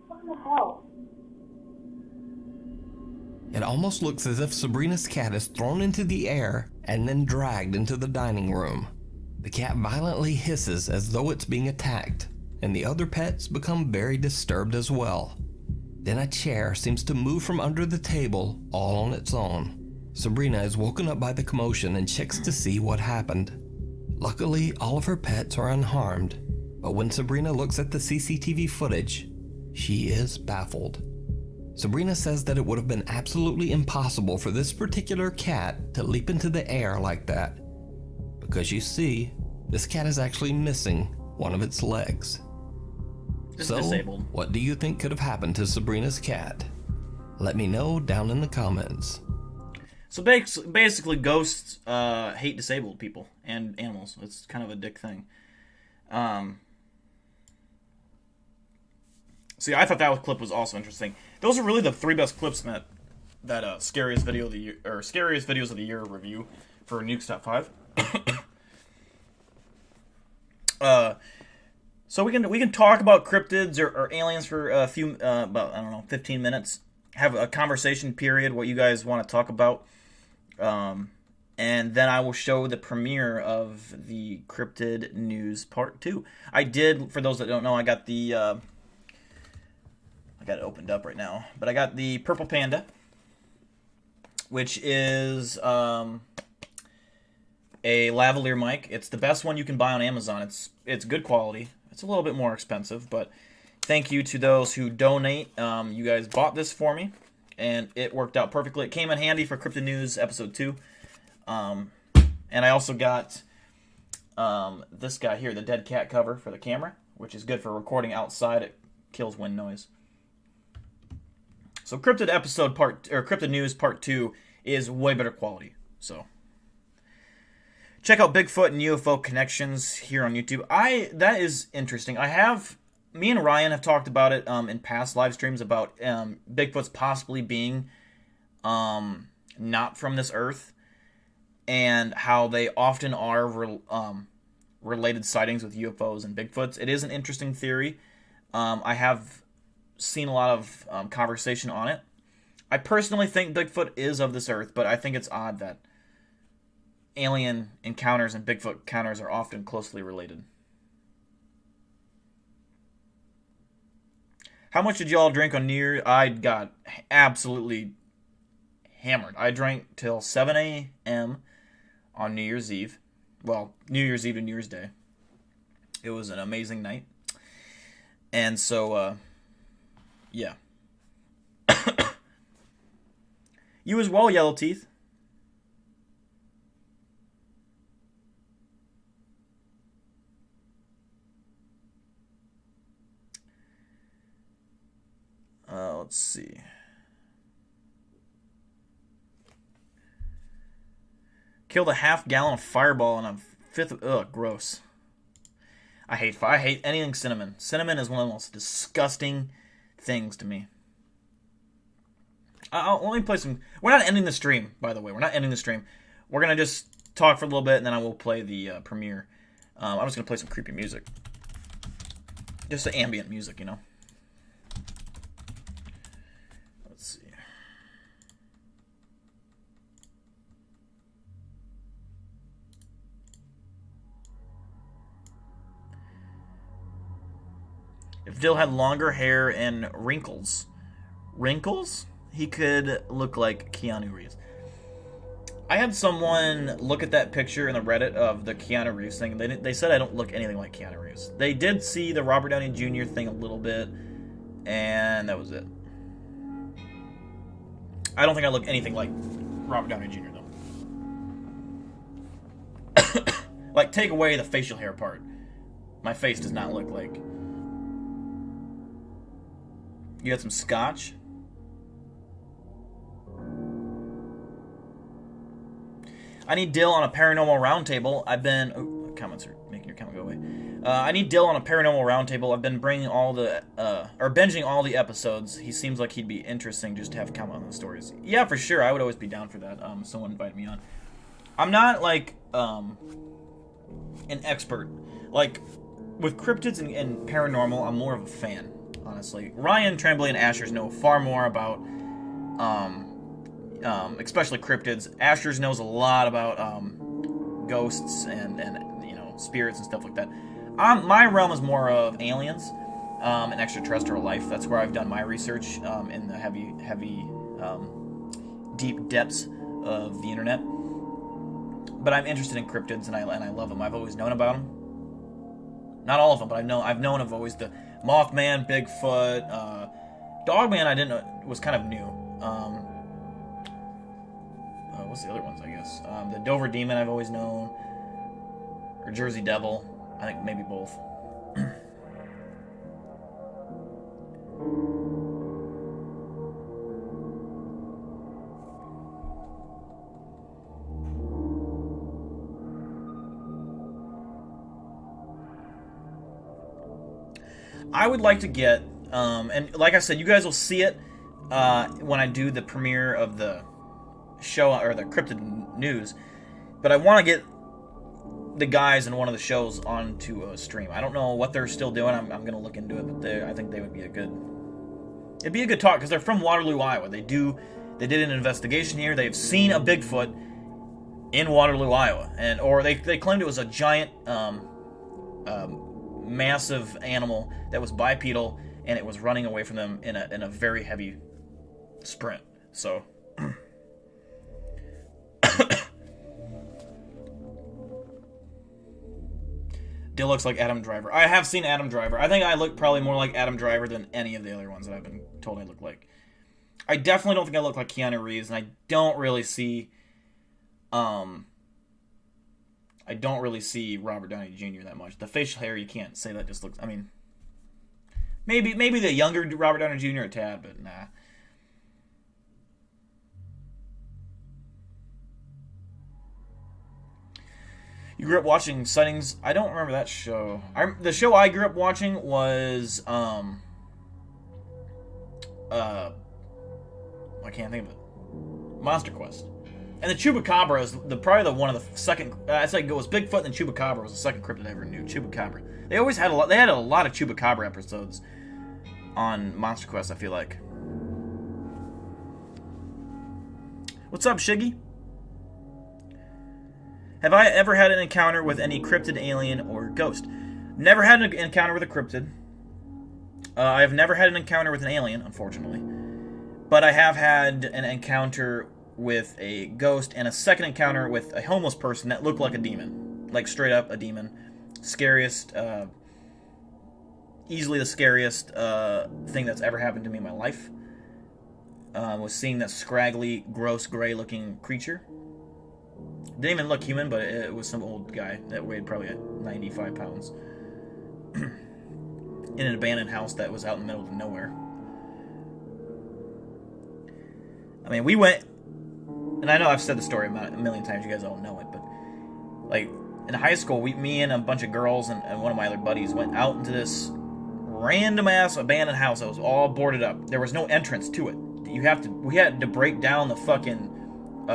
What the hell? It almost looks as if Sabrina's cat is thrown into the air and then dragged into the dining room. The cat violently hisses as though it's being attacked, and the other pets become very disturbed as well. Then a chair seems to move from under the table all on its own. Sabrina is woken up by the commotion and checks to see what happened. Luckily, all of her pets are unharmed, but when Sabrina looks at the CCTV footage, she is baffled. Sabrina says that it would have been absolutely impossible for this particular cat to leap into the air like that, because you see, this cat is actually missing one of its legs. It's So, disabled. what do you think could have happened to Sabrina's cat? Let me know down in the comments. So basically, ghosts hate disabled people and animals. It's kind of a dick thing. See, I thought that clip was also interesting. Those are really the 3 best clips in that scariest video of the year, or scariest videos of the year review for Nuke's Top 5. So we can talk about cryptids or aliens for a few about 15 minutes. Have a conversation period. What you guys want to talk about. And then I will show the premiere of the Cryptid News Part 2. I did, for those that don't know, I got the, I got it opened up right now, but I got the Purple Panda, which is a lavalier mic. It's the best one you can buy on Amazon. It's good quality. It's a little bit more expensive, but thank you to those who donate. You guys bought this for me, and it worked out perfectly. It came in handy for Cryptid News Episode 2. And I also got this guy here, the dead cat cover for the camera, which is good for recording outside. It kills wind noise. So Cryptid News Part 2 is way better quality. So check out Bigfoot and UFO Connections here on YouTube. That is interesting. Me and Ryan have talked about it in past live streams about Bigfoot's possibly being not from this earth, and how they often are related sightings with UFOs and Bigfoots. It is an interesting theory. I have seen a lot of conversation on it. I personally think Bigfoot is of this earth, but I think it's odd that alien encounters and Bigfoot encounters are often closely related. How much did y'all drink on New Year? I got absolutely hammered. I drank till 7 a.m. on New Year's Eve. Well, New Year's Eve to New Year's Day. It was an amazing night. And so, yeah. You as well, Yellow Teeth. Let's see. Killed a half-gallon of Fireball and a fifth. Ugh, gross. I hate anything cinnamon. Cinnamon is one of the most disgusting things to me. Let me play some. We're not ending the stream, by the way. We're not ending the stream. We're gonna just talk for a little bit, and then I will play the premiere. I'm just gonna play some creepy music, just the ambient music, you know. Let's see. If Dill had longer hair and wrinkles, he could look like Keanu Reeves. I had someone look at that picture in the Reddit of the Keanu Reeves thing. They said I don't look anything like Keanu Reeves. They did see the Robert Downey Jr. thing a little bit, and that was it. I don't think I look anything like Robert Downey Jr. though. Like, take away the facial hair part. My face does not look like. You had some scotch? I need Dill on a paranormal roundtable. I've been... Oh, comments are making your comment go away. I need Dill on a paranormal roundtable. I've been bringing all the... or binging all the episodes. He seems like he'd be interesting just to have comment on the stories. Yeah, for sure. I would always be down for that. Someone invited me on. I'm not, like, an expert. Like, with cryptids and paranormal, I'm more of a fan, honestly. Ryan, Tremblay, and Ashers know far more about... especially cryptids. Ashers knows a lot about ghosts and you know, spirits and stuff like that. My realm is more of aliens and extraterrestrial life. That's where I've done my research in the heavy deep depths of the internet. But I'm interested in cryptids and I love them. I've always known about them. Not all of them, but I've known of always the Mothman, Bigfoot, Dogman. I didn't know was kind of new. What's the other ones, I guess? The Dover Demon I've always known. Or Jersey Devil. I think maybe both. I would like to get, and like I said, you guys will see it when I do the premiere of the show or the Cryptid news, but I want to get the guys in one of the shows onto a stream. I don't know what they're still doing. I'm going to look into it, but I think they would be it'd be a good talk because they're from Waterloo, Iowa. They did an investigation here. They've seen a Bigfoot in Waterloo, Iowa, or they claimed it was a giant, massive animal that was bipedal and it was running away from them in a very heavy sprint. So. Dill looks like Adam Driver. I have seen Adam Driver. I think I look probably more like Adam Driver than any of the other ones that I've been told I look like. I definitely don't think I look like Keanu Reeves, and I don't really see Robert Downey Jr. that much. The facial hair, you can't say that just looks. I mean, maybe the younger Robert Downey Jr. a tad, but nah. You grew up watching Sightings. I don't remember that show. The show I grew up watching was I can't think of it. Monster Quest. And the Chupacabra is probably one of the second. I'd say it was Bigfoot and Chupacabra was the second cryptid I ever knew. Chupacabra. They always had a lot. They had a lot of Chupacabra episodes on Monster Quest. I feel like. What's up, Shiggy? Have I ever had an encounter with any cryptid, alien, or ghost? Never had an encounter with a cryptid. I have never had an encounter with an alien, unfortunately. But I have had an encounter with a ghost and a second encounter with a homeless person that looked like a demon. Like, straight up a demon. Scariest, easily the scariest thing that's ever happened to me in my life. Was seeing that scraggly, gross, gray-looking creature. Didn't even look human, but it was some old guy that weighed probably 95 pounds. In an abandoned house that was out in the middle of nowhere. I mean, we went, and I know I've said the story a million times, you guys all know it, but, like, in high school, me and a bunch of girls and one of my other buddies went out into this random-ass abandoned house that was all boarded up. There was no entrance to it. We had to break down the fucking,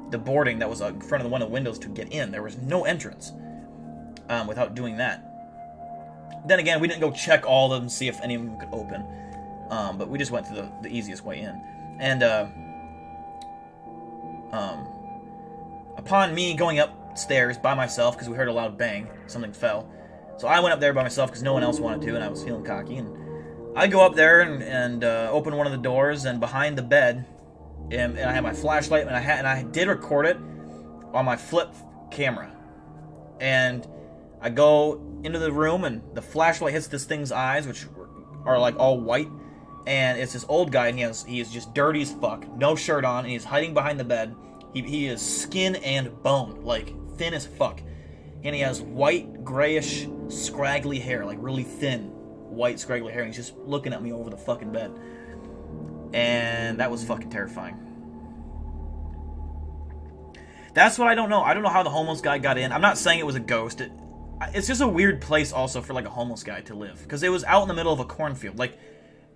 the boarding that was in front of one of the windows to get in. There was no entrance without doing that. Then again, we didn't go check all of them and see if any of them could open. But we just went to the easiest way in. And upon me going upstairs by myself, because we heard a loud bang, something fell. So I went up there by myself because no one else wanted to, and I was feeling cocky. And I go up there and open one of the doors, and behind the bed, and I had my flashlight, and I did record it on my flip camera. And I go into the room, and the flashlight hits this thing's eyes, which are like all white. And it's this old guy, and he is just dirty as fuck, no shirt on, and he's hiding behind the bed. He is skin and bone, like thin as fuck. And he has white, grayish, scraggly hair, like really thin, white, scraggly hair, and he's just looking at me over the fucking bed. And that was fucking terrifying. That's what I don't know. I don't know how the homeless guy got in. I'm not saying it was a ghost. It's just a weird place also for like a homeless guy to live. Because it was out in the middle of a cornfield. Like,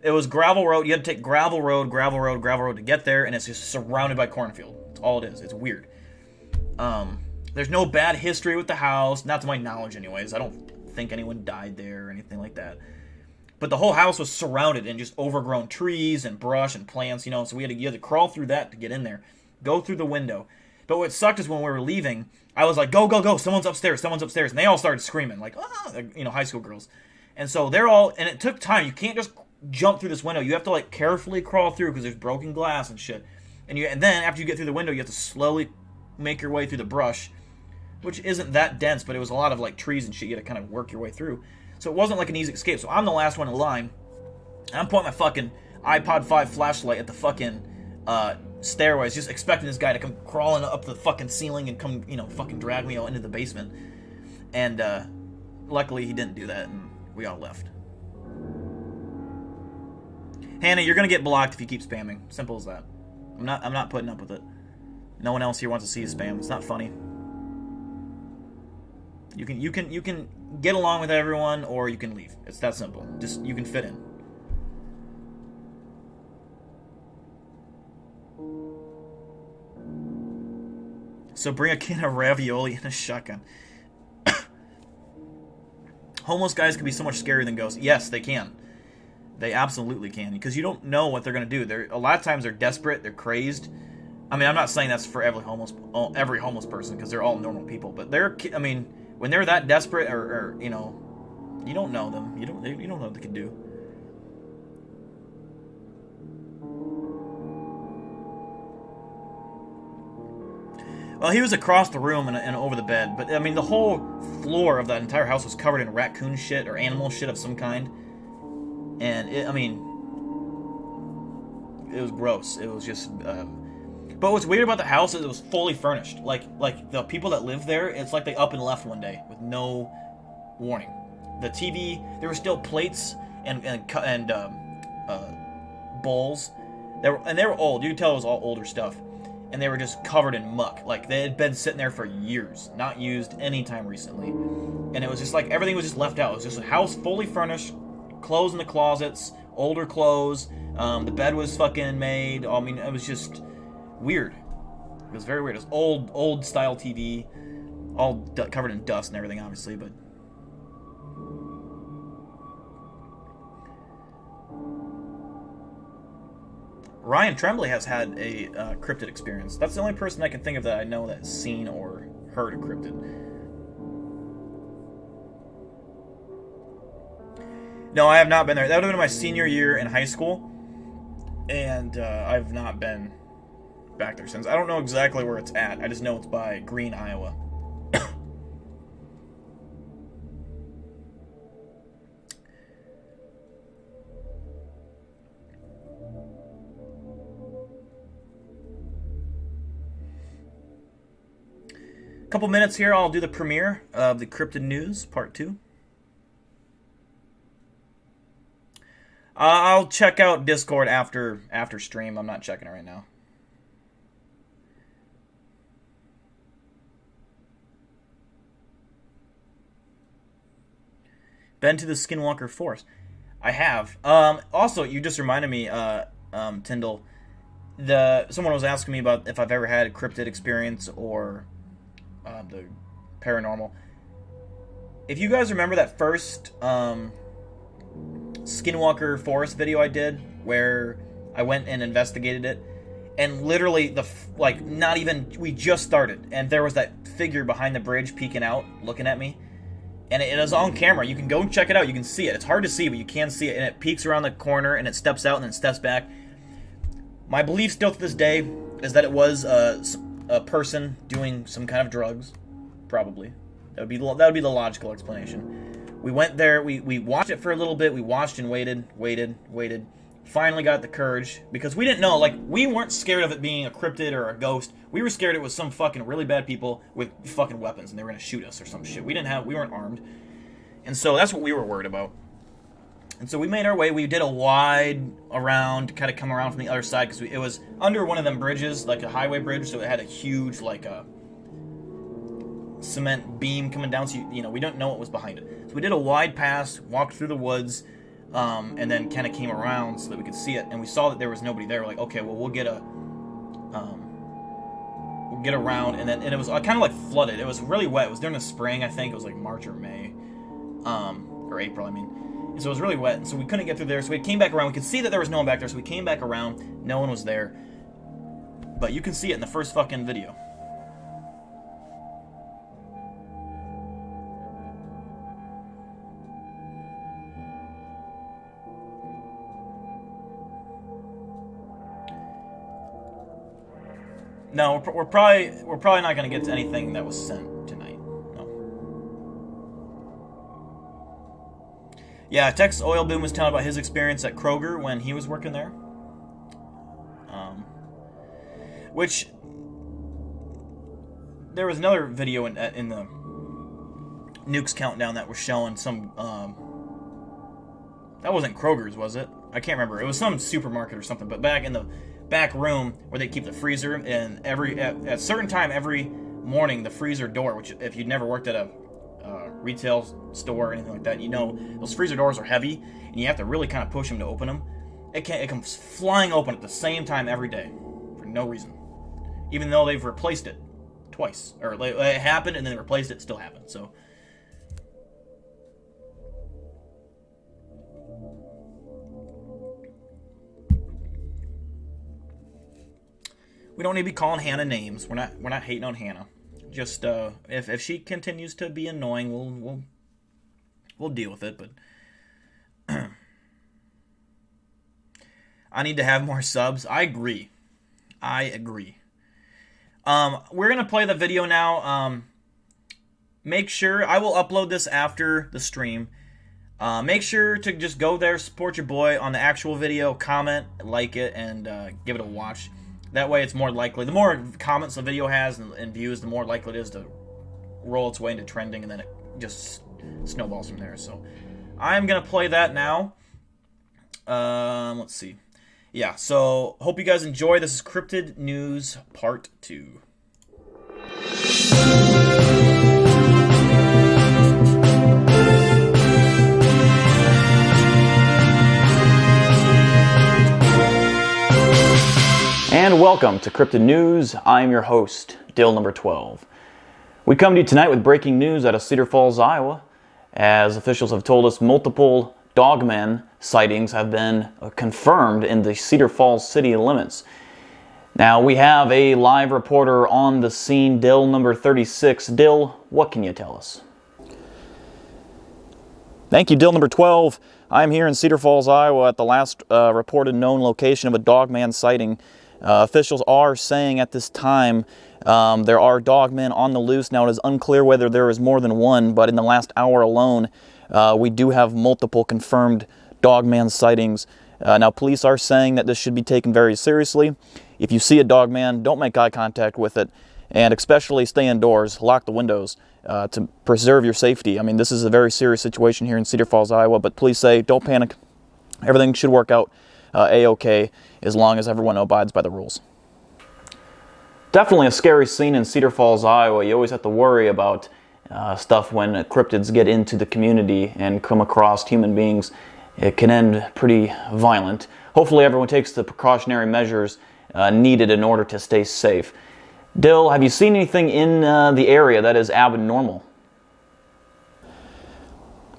it was gravel road. You had to take gravel road to get there. And it's just surrounded by cornfield. That's all it is. It's weird. There's no bad history with the house. Not to my knowledge anyways. I don't think anyone died there or anything like that. But the whole house was surrounded in just overgrown trees and brush and plants, you know. So you had to crawl through that to get in there. Go through the window. But what sucked is when we were leaving, I was like, go, go, go, someone's upstairs. And they all started screaming, like, ah, you know, high school girls. And so they're all, and it took time. You can't just jump through this window. You have to, like, carefully crawl through because there's broken glass and shit. And then after you get through the window, you have to slowly make your way through the brush, which isn't that dense, but it was a lot of, like, trees and shit you had to kind of work your way through. So it wasn't like an easy escape. So I'm the last one in line. And I'm pointing my fucking iPod 5 flashlight at the fucking stairways, just expecting this guy to come crawling up the fucking ceiling and come, you know, fucking drag me out into the basement. And luckily he didn't do that, and we all left. Hannah, you're gonna get blocked if you keep spamming. Simple as that. I'm not putting up with it. No one else here wants to see you spam. It's not funny. You can get along with everyone, or you can leave. It's that simple. Just, you can fit in. So bring a can of ravioli and a shotgun. Homeless guys can be so much scarier than ghosts. Yes, they can. They absolutely can, because you don't know what they're going to do. A lot of times they're desperate, they're crazed. I mean, I'm not saying that's for every homeless person, because they're all normal people. But when they're that desperate, or you know, you don't know them. You don't know what they can do. Well, he was across the room and over the bed, but I mean, the whole floor of that entire house was covered in raccoon shit or animal shit of some kind. And it was gross. It was just. But what's weird about the house is it was fully furnished. Like the people that live there, it's like they up and left one day with no warning. The TV, there were still plates and bowls. They were old. You could tell it was all older stuff. And they were just covered in muck. Like, they had been sitting there for years, not used any time recently. And it was just like, everything was just left out. It was just a house fully furnished, clothes in the closets, older clothes, the bed was fucking made. I mean, it was just weird. It was very weird. It was old style TV, all covered in dust and everything, obviously, but... Ryan Tremblay has had a cryptid experience. That's the only person I can think of that I know that's seen or heard a cryptid. No, I have not been there. That would have been my senior year in high school, and I've not been back there since. I don't know exactly where it's at. I just know it's by Green, Iowa. Couple minutes here, I'll do the premiere of the Cryptid News, Part 2. I'll check out Discord after stream. I'm not checking it right now. Been to the Skinwalker Forest. I have. Also, you just reminded me, Tyndall, someone was asking me about if I've ever had a cryptid experience or the paranormal. If you guys remember that first Skinwalker Forest video I did, where I went and investigated it, and literally we just started, and there was that figure behind the bridge peeking out, looking at me, and it is on camera. You can go and check it out. You can see it. It's hard to see, but you can see it, and it peeks around the corner, and it steps out, and then steps back. My belief still to this day is that it was a person doing some kind of drugs, probably. That would be the logical explanation. We went there, we watched it for a little bit, we watched and waited, finally got the courage, because we didn't know, we weren't scared of it being a cryptid or a ghost. We were scared it was some fucking really bad people with fucking weapons, and they were gonna shoot us or some shit. We weren't armed. And so that's what we were worried about. And so we made our way, we did a wide around, to kind of come around from the other side, because it was under one of them bridges, like a highway bridge, so it had a huge, cement beam coming down, so we don't know what was behind it. So we did a wide pass, walked through the woods, and then kind of came around so that we could see it, and we saw that there was nobody there. We're like, okay, well, we'll get around, and it was kind of flooded. It was really wet. It was during the spring, I think. It was March or May, or April, I mean. And so it was really wet, and so we couldn't get through there, so we came back around. We could see that there was no one back there, so we came back around. No one was there. But you can see it in the first fucking video. No, we're probably not going to get to anything that was sent tonight. No. Yeah, Tex Oil Boom was telling about his experience at Kroger when he was working there. Which there was another video in the Nukes Countdown that was showing some. That wasn't Kroger's, was it? I can't remember. It was some supermarket or something. But back in the back room where they keep the freezer, and at a certain time every morning, the freezer door, which if you'd never worked at a retail store or anything like that, those freezer doors are heavy, and you have to really kind of push them to open them. It comes flying open at the same time every day for no reason, even though they've replaced it twice, or it happened and then they replaced it. Still happened. So we don't need to be calling Hannah names. We're not hating on Hannah. Just if she continues to be annoying, we'll deal with it. But I need to have more subs. I agree. We're gonna play the video now. Make sure I will upload this after the stream. Make sure to just go there, support your boy on the actual video, comment, like it, and give it a watch. That way it's more likely. The more comments the video has and views, the more likely it is to roll its way into trending, and then it just snowballs from there. So I'm going to play that now. Let's see. Yeah, so hope you guys enjoy. This is Cryptid News Part 2. And welcome to Cryptid News. I'm your host, Dill number 12. We come to you tonight with breaking news out of Cedar Falls, Iowa. As officials have told us, multiple dogmen sightings have been confirmed in the Cedar Falls city limits. Now, we have a live reporter on the scene, Dill number 36. Dill, what can you tell us? Thank you, Dill number 12. I'm here in Cedar Falls, Iowa at the last reported known location of a dogman sighting. Officials are saying at this time there are dogmen on the loose. Now, it is unclear whether there is more than one, but in the last hour alone, we do have multiple confirmed dogman sightings. Now, police are saying that this should be taken very seriously. If you see a dogman, don't make eye contact with it, and especially stay indoors, lock the windows to preserve your safety. I mean, this is a very serious situation here in Cedar Falls, Iowa, but police say don't panic. Everything should work out A-OK as long as everyone abides by the rules. Definitely a scary scene in Cedar Falls, Iowa. You always have to worry about stuff when cryptids get into the community and come across human beings. It can end pretty violent. Hopefully everyone takes the precautionary measures needed in order to stay safe. Dill, have you seen anything in the area that is abnormal?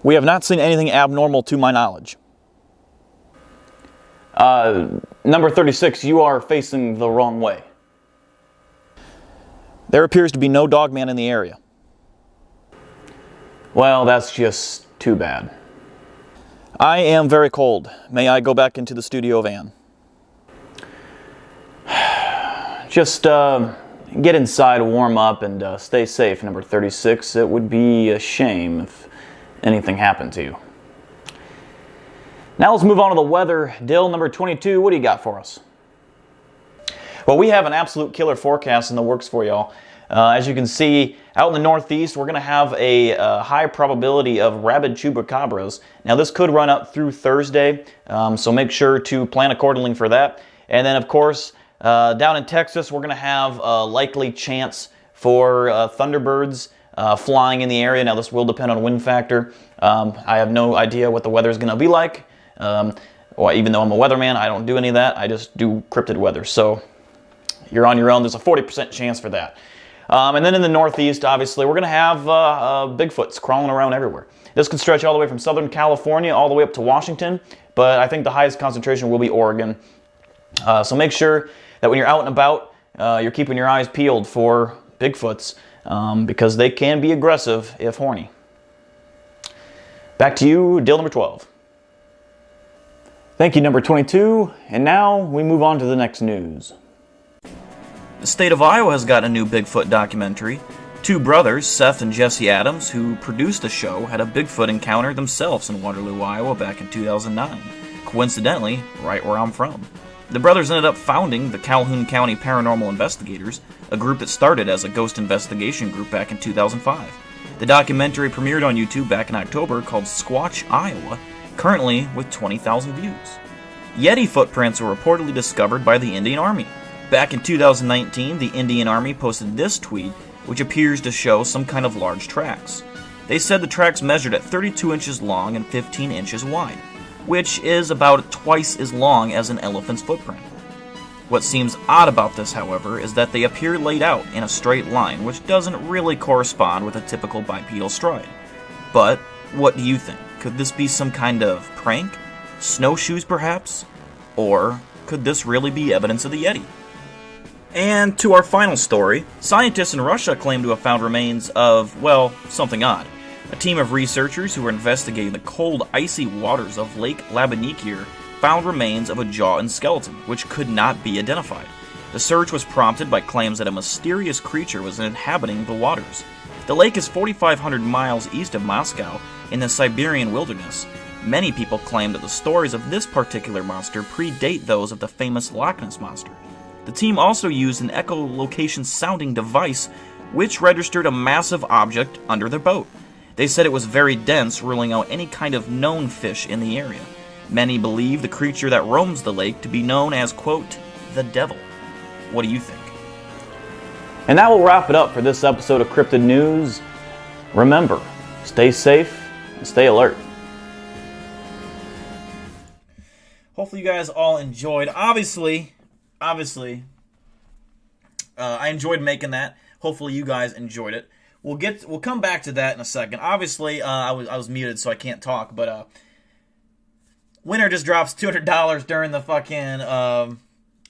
We have not seen anything abnormal to my knowledge. Number 36, you are facing the wrong way. There appears to be no dogman in the area. Well, that's just too bad. I am very cold. May I go back into the studio van? Just get inside, warm up, and stay safe, number 36. It would be a shame if anything happened to you. Now let's move on to the weather. Dill, number 22, what do you got for us? Well, we have an absolute killer forecast in the works for y'all. As you can see, out in the northeast, we're going to have a high probability of rabid chupacabras. Now, this could run up through Thursday, so make sure to plan accordingly for that. And then, of course, down in Texas, we're going to have a likely chance for thunderbirds flying in the area. Now, this will depend on wind factor. I have no idea what the weather is going to be like. Well, even though I'm a weatherman, I don't do any of that. I just do cryptid weather. So you're on your own. There's a 40% chance for that. And then in the northeast, obviously, we're going to have Bigfoots crawling around everywhere. This can stretch all the way from Southern California all the way up to Washington, but I think the highest concentration will be Oregon. So make sure that when you're out and about, you're keeping your eyes peeled for Bigfoots because they can be aggressive if horny. Back to you, Dill number 12. Thank you, number 22. And now we move on to the next news. The state of Iowa has got a new Bigfoot documentary. Two brothers, Seth and Jesse Adams, who produced the show, had a Bigfoot encounter themselves in Waterloo, Iowa back in 2009. Coincidentally, right where I'm from. The brothers ended up founding the Calhoun County Paranormal Investigators, a group that started as a ghost investigation group back in 2005. The documentary premiered on YouTube back in October called Squatch, Iowa, currently with 20,000 views. Yeti footprints were reportedly discovered by the Indian Army. Back in 2019, the Indian Army posted this tweet, which appears to show some kind of large tracks. They said the tracks measured at 32 inches long and 15 inches wide, which is about twice as long as an elephant's footprint. What seems odd about this, however, is that they appear laid out in a straight line, which doesn't really correspond with a typical bipedal stride. But what do you think? Could this be some kind of prank? Snowshoes, perhaps? Or could this really be evidence of the Yeti? And to our final story, scientists in Russia claim to have found remains of, well, something odd. A team of researchers who were investigating the cold, icy waters of Lake Labanikir found remains of a jaw and skeleton, which could not be identified. The search was prompted by claims that a mysterious creature was inhabiting the waters. The lake is 4,500 miles east of Moscow in the Siberian wilderness. Many people claim that the stories of this particular monster predate those of the famous Loch Ness Monster. The team also used an echolocation sounding device which registered a massive object under their boat. They said it was very dense, ruling out any kind of known fish in the area. Many believe the creature that roams the lake to be known as, quote, the devil. What do you think? And that will wrap it up for this episode of Cryptid News. Remember, stay safe and stay alert. Hopefully you guys all enjoyed. Obviously, I enjoyed making that. Hopefully you guys enjoyed it. We'll come back to that in a second. Obviously, I was muted, so I can't talk. But winner just drops $200 during the fucking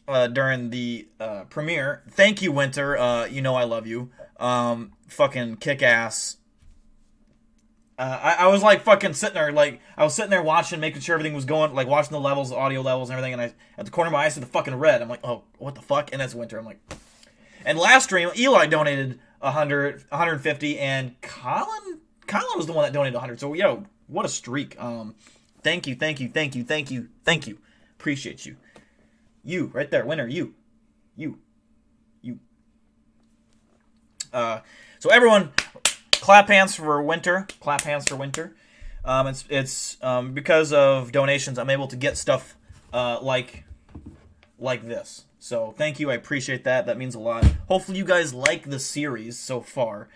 during the premiere. Thank you, Winter. You know I love you. Fucking kick ass. I was like fucking sitting there, like I was sitting there watching, making sure everything was going, like watching the levels, the audio levels, and everything. And I at the corner of my eye, I see the fucking red. I'm like, oh, what the fuck? And that's Winter. I'm like, and last stream, Eli donated 100, 150, and Colin was the one that donated 100. So yo, what a streak. Thank you. Appreciate you. You right there, Winter. You. So everyone, clap hands for Winter. Clap hands for Winter. It's because of donations I'm able to get stuff like this. So thank you. I appreciate that. That means a lot. Hopefully you guys like the series so far.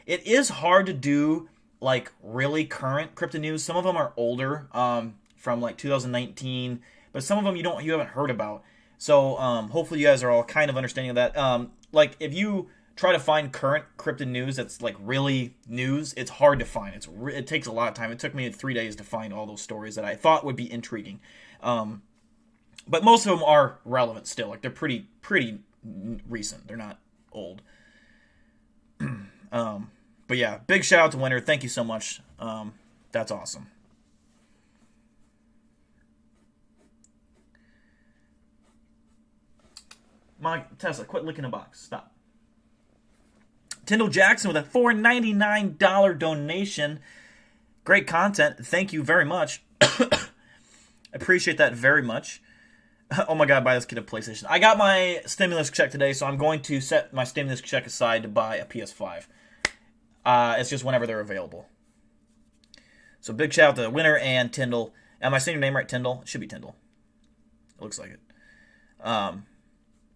It is hard to do like really current cryptid news. Some of them are older, from like 2019, but some of them you haven't heard about. So hopefully you guys are all kind of understanding of that. Like if you try to find current cryptid news that's like really news, it's hard to find. It takes a lot of time. It took me 3 days to find all those stories that I thought would be intriguing. But most of them are relevant still. Like they're pretty recent. They're not old. But yeah, big shout out to Winter. Thank you so much. That's awesome. Tesla, quit licking a box. Stop. Tyndall Jackson with a $4.99 donation. Great content. Thank you very much. Appreciate that very much. Oh my god, buy this kid a PlayStation. I got my stimulus check today, so I'm going to set my stimulus check aside to buy a PS5. It's just whenever they're available. So big shout out to Winter and Tyndall. Am I saying your name right, Tyndall? It should be Tyndall. It looks like it.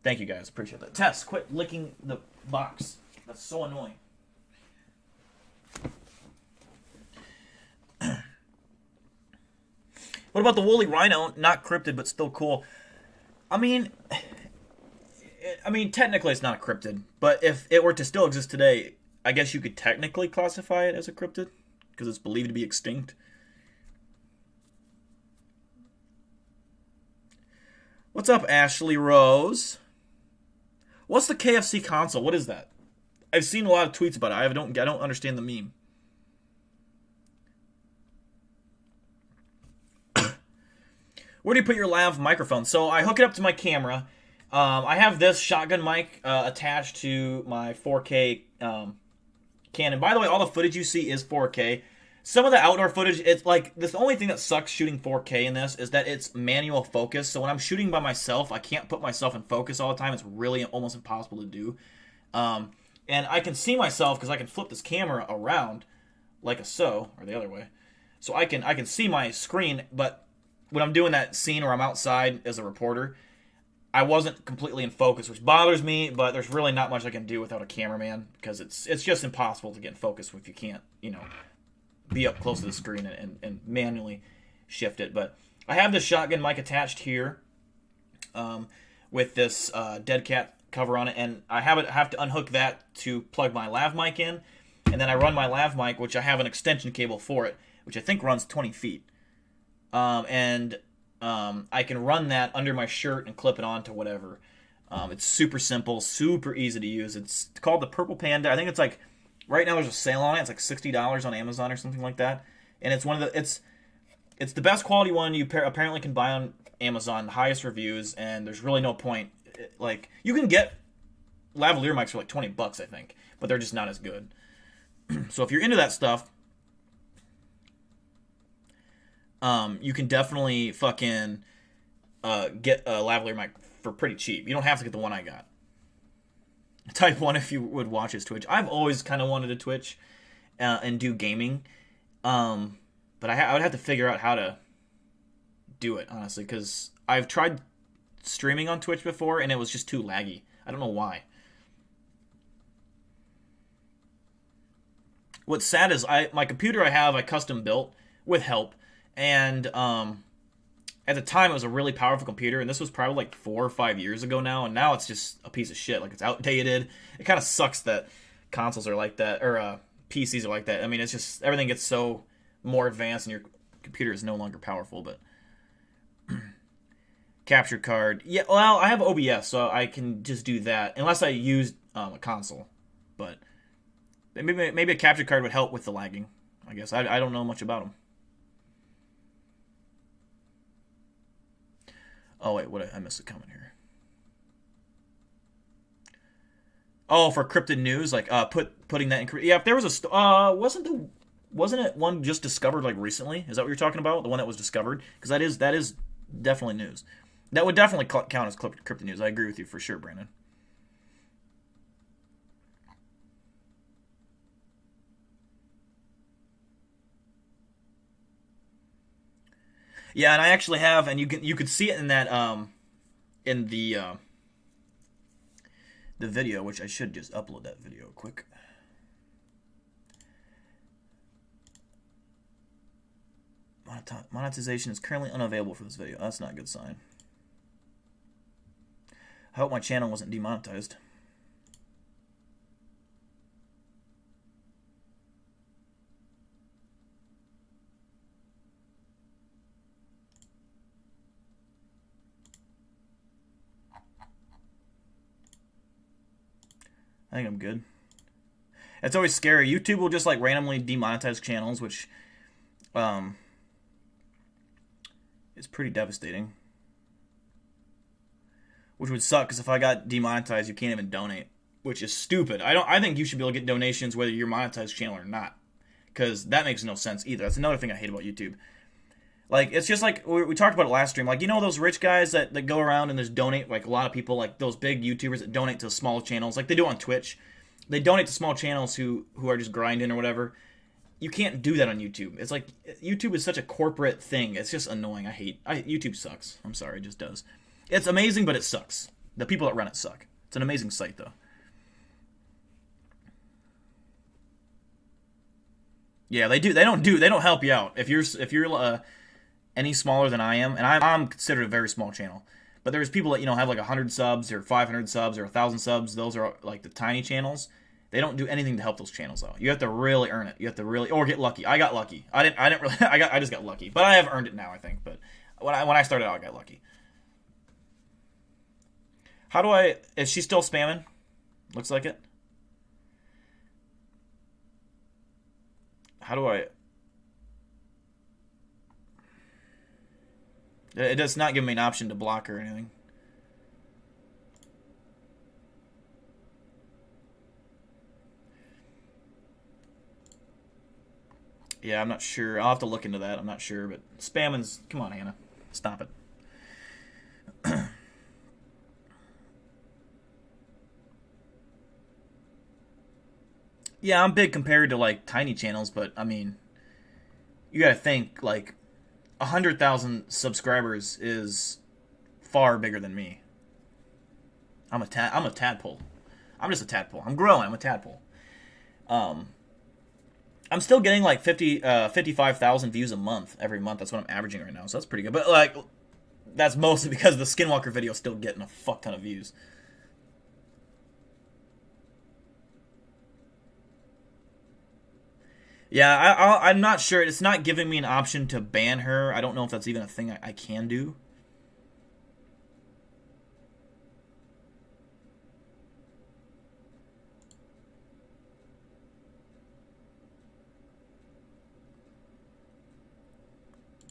Thank you guys. Appreciate that. Tess, quit licking the box. That's so annoying. What about the woolly rhino? Not cryptid, but still cool. I mean, technically it's not a cryptid, but if it were to still exist today, I guess you could technically classify it as a cryptid because it's believed to be extinct. What's up, Ashley Rose? What's the KFC console? What is that? I've seen a lot of tweets about it. I don't understand the meme. Where do you put your lav microphone? So I hook it up to my camera. I have this shotgun mic attached to my 4K Canon. By the way, all the footage you see is 4K. Some of the outdoor footage, it's like, the only thing that sucks shooting 4K in this is that it's manual focus. So when I'm shooting by myself, I can't put myself in focus all the time. It's really almost impossible to do. And I can see myself because I can flip this camera around like so, or the other way. So I can see my screen, but when I'm doing that scene where I'm outside as a reporter, I wasn't completely in focus, which bothers me, but there's really not much I can do without a cameraman because it's just impossible to get in focus if you can't, be up close to the screen and manually shift it. But I have this shotgun mic attached here with this dead cat cover on it, and I have to unhook that to plug my lav mic in, and then I run my lav mic, which I have an extension cable for it, which I think runs 20 feet. I can run that under my shirt and clip it onto whatever. It's super simple, super easy to use. It's called the Purple Panda. I think it's like, right now there's a sale on it. It's like $60 on Amazon or something like that. And it's it's the best quality one you apparently can buy on Amazon, the highest reviews, and there's really no point. Like, you can get lavalier mics for like $20, I think, but they're just not as good. So if you're into that stuff, you can definitely fucking get a lavalier mic for pretty cheap. You don't have to get the one I got. Type 1 if you would watch his Twitch. I've always kind of wanted to Twitch and do gaming, but I would have to figure out how to do it, honestly, because I've tried streaming on Twitch before, and it was just too laggy. I don't know why. What's sad is my computer I custom built with help, and at the time it was a really powerful computer, and this was probably like 4 or 5 years ago now, and now it's just a piece of shit. Like, it's outdated. It kind of sucks that consoles are like that, or PCs are like that. I mean, it's just, everything gets so more advanced and your computer is no longer powerful. But capture card. Yeah, well, I have OBS, so I can just do that unless I use a console. But maybe a capture card would help with the lagging. I guess I don't know much about them. Oh wait, what I missed a comment here. Oh, for Cryptid news, like putting that in. Yeah, if there was a wasn't it one just discovered like recently? Is that what you're talking about? The one that was discovered? Because that is definitely news. That would definitely count as Cryptid news. I agree with you for sure, Brandon. Yeah, and I actually have, and you could see it in that in the video, which I should just upload that video quick. Monetization is currently unavailable for this video. That's not a good sign. I hope my channel wasn't demonetized. I think I'm good. It's always scary. YouTube will just like randomly demonetize channels, which is pretty devastating. Which would suck, because if I got demonetized, you can't even donate, which is stupid. I think you should be able to get donations whether you're monetized channel or not, because that makes no sense either. That's another thing I hate about YouTube. Like, it's just like, we talked about it last stream, like, you know those rich guys that go around and just donate, like, a lot of people, like, those big YouTubers that donate to small channels, like they do on Twitch. They donate to small channels who are just grinding or whatever. You can't do that on YouTube. It's like, YouTube is such a corporate thing. It's just annoying. YouTube sucks. I'm sorry, it just does. It's amazing, but it sucks. The people that run it suck. It's an amazing site, though. Yeah, they do. They don't help you out. If you're any smaller than I am, and I'm considered a very small channel, but there's people that have like 100 subs or 500 subs or 1,000 subs. Those are like the tiny channels. They don't do anything to help those channels out. You have to really earn it. You have to really, or get lucky. I got lucky. I didn't really. I just got lucky, but I have earned it now, I think. But when I started out, I got lucky. How do I? Is she still spamming? Looks like it. How do I? It does not give me an option to block or anything. Yeah, I'm not sure. I'll have to look into that. I'm not sure, but spamming's... Come on, Hannah. Stop it. Yeah, I'm big compared to, like, tiny channels, but, I mean... You gotta think, like... 100,000 subscribers is far bigger than me. I'm a tadpole. I'm just a tadpole. I'm growing. I'm a tadpole. I'm still getting like 55,000 views a month every month. That's what I'm averaging right now. So that's pretty good. But like, that's mostly because the Skinwalker video is still getting a fuck ton of views. Yeah, I'm not sure. It's not giving me an option to ban her. I don't know if that's even a thing I can do.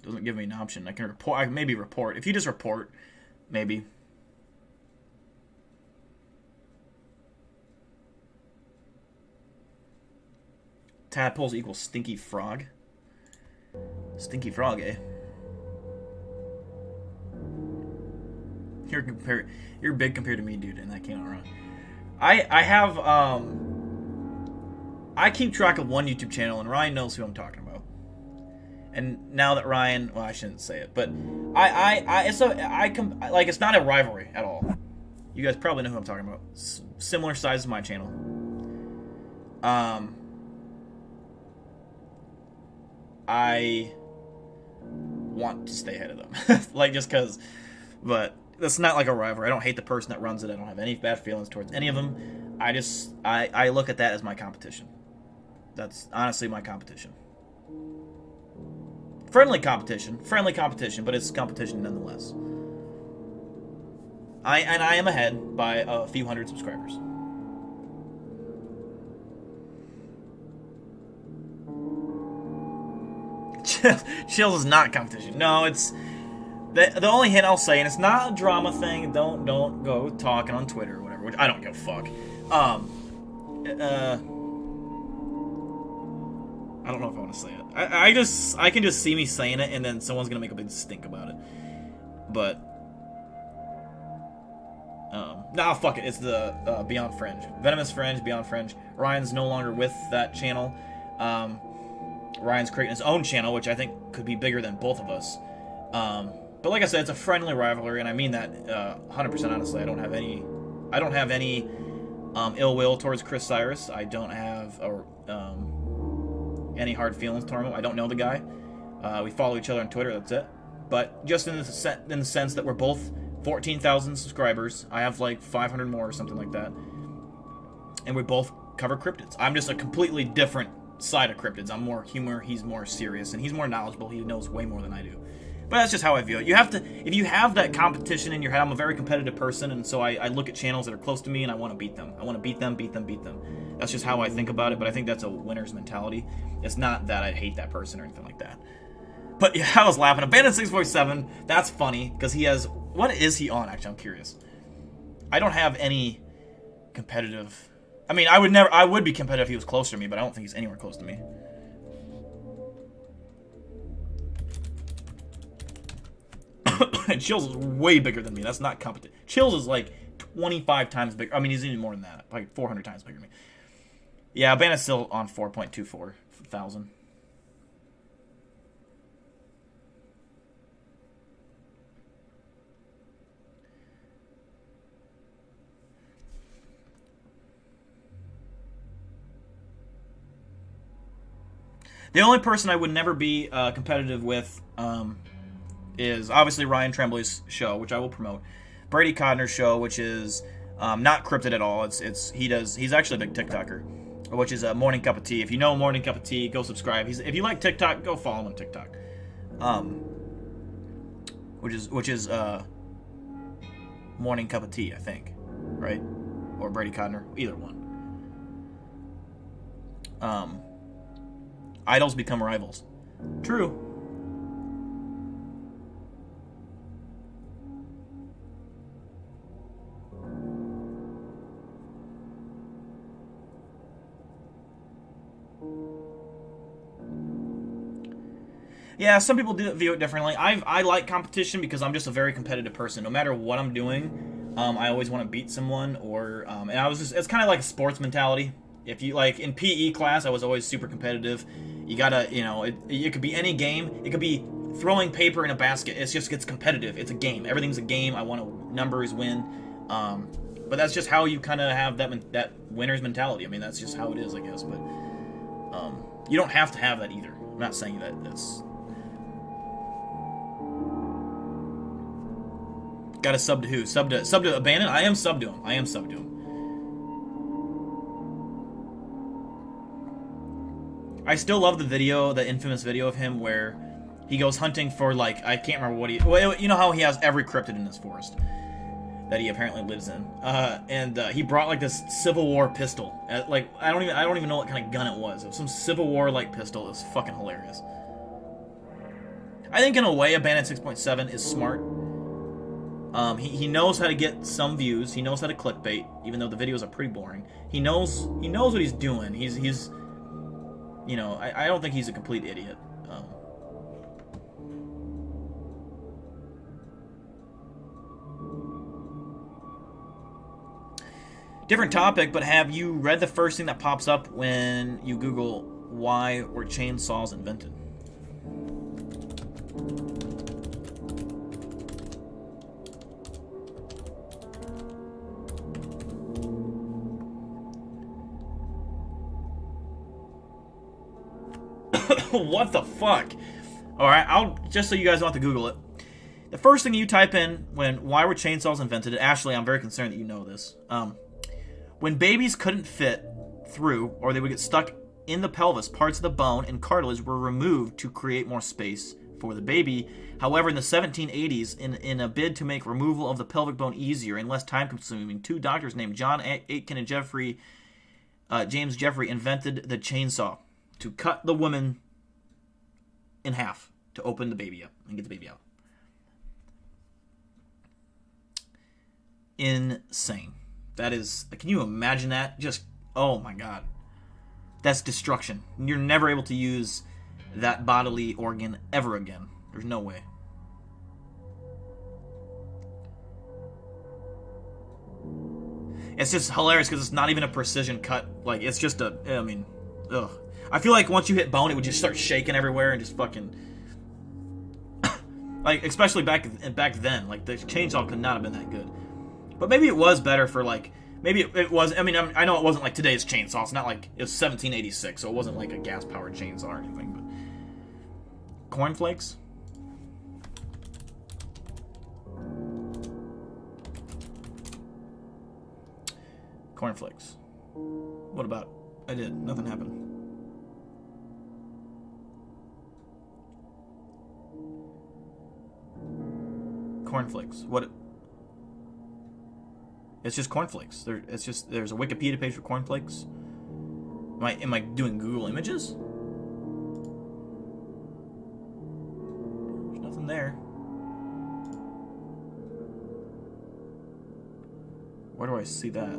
Doesn't give me an option. I can report. I can maybe report. If you just report, maybe. Tadpoles equals stinky frog. Stinky frog, eh? You're big compared to me, dude, and that came out wrong. I keep track of one YouTube channel, and Ryan knows who I'm talking about. And now that Ryan, well, I shouldn't say it, but it's not a rivalry at all. You guys probably know who I'm talking about. Similar size to my channel. I want to stay ahead of them. Like, just because. But that's not like a rivalry. I don't hate the person that runs it. I don't have any bad feelings towards any of them. I look at that as my competition. That's honestly my competition. Friendly competition, but it's competition nonetheless. I am ahead by a few hundred subscribers. Chills is not competition. No, it's the only hint I'll say, and it's not a drama thing. Don't go talking on Twitter or whatever, which I don't give a fuck. I don't know if I want to say it. I can just see me saying it, and then someone's gonna make a big stink about it. But nah, fuck it. It's the Beyond Fringe, Venomous Fringe, Beyond Fringe. Ryan's no longer with that channel. Ryan's creating his own channel, which I think could be bigger than both of us. But like I said, it's a friendly rivalry, and I mean that 100% honestly. I don't have any ill will towards Chris Cyrus. I don't have any hard feelings toward him. I don't know the guy. We follow each other on Twitter. That's it. But just in the sense that we're both 14,000 subscribers. I have like 500 more or something like that. And we both cover cryptids. I'm just a completely different side of cryptids. I'm more humor, he's more serious, and he's more knowledgeable. He knows way more than I do. But that's just how I view it. You have to, if you have that competition in your head, I'm a very competitive person, and so I look at channels that are close to me and I want to beat them. I want to beat them. That's just how I think about it, but I think that's a winner's mentality. It's not that I hate that person or anything like that. But yeah, I was laughing. Abandoned 647, that's funny, because he has, what is he on, actually? I'm curious. I don't have any competitive, I mean, I would be competitive if he was closer to me, but I don't think he's anywhere close to me. And Chills is way bigger than me. That's not competition. Chills is like 25 times bigger. I mean, he's even more than that. Like 400 times bigger than me. Yeah, Bandit's still on 4.24 thousand. The only person I would never be competitive with is obviously Ryan Tremblay's show, which I will promote. Brady Codner's show, which is not cryptid at all. He's actually a big TikToker, which is a Morning Cup of Tea. If you know Morning Cup of Tea, go subscribe. If you like TikTok, go follow him on TikTok. Which is Morning Cup of Tea, I think, right? Or Brady Codner, either one. Idols become rivals. True. Yeah, some people do view it differently. I like competition because I'm just a very competitive person. No matter what I'm doing, I always want to beat someone. Or and it's kind of like a sports mentality. If you like in PE class, I was always super competitive. You gotta, it could be any game. It could be throwing paper in a basket. It's competitive. It's a game. Everything's a game. I want to numbers win. But that's just how you kind of have that winner's mentality. I mean, that's just how it is, I guess. But you don't have to have that either. I'm not saying that that's. Got to sub to who? Sub to Abandon? I am sub to him. I still love the infamous video of him where he goes hunting for, like, I can't remember what well, you know how he has every cryptid in this forest that he apparently lives in. And he brought, like, this Civil War pistol. Like, I don't even know what kind of gun it was. It was some Civil War-like pistol. It was fucking hilarious. I think, in a way, Abandoned 6.7 is smart. He knows how to get some views. He knows how to clickbait, even though the videos are pretty boring. He knows what he's doing. He's I don't think he's a complete idiot. Different topic, but have you read the first thing that pops up when you Google why were chainsaws invented? What the fuck? Alright, I'll just so you guys don't have to Google it. The first thing you type in why were chainsaws invented, Ashley, I'm very concerned that you know this. When babies couldn't fit through, or they would get stuck in the pelvis, parts of the bone and cartilage were removed to create more space for the baby. However, in the 1780s, in a bid to make removal of the pelvic bone easier and less time-consuming, 2 doctors named John Aitken and James Jeffrey invented the chainsaw to cut the woman in half to open the baby up and get the baby out. Insane. That is, can you imagine that? Just, oh my god. That's destruction. You're never able to use that bodily organ ever again. There's no way. It's just hilarious because it's not even a precision cut. Like, it's just a, I mean, ugh. I feel like once you hit bone, it would just start shaking everywhere and just fucking... like, especially back then. Like, the chainsaw could not have been that good. But maybe it was better for, like... Maybe it was... I mean, I know it wasn't like today's chainsaw. It's not like... It was 1786, so it wasn't like a gas-powered chainsaw or anything, but... Cornflakes? Cornflakes. What about... I did. Nothing happened. Cornflakes. What... It's just cornflakes. There's a Wikipedia page for cornflakes. Am I doing Google Images? There's nothing there. Where do I see that?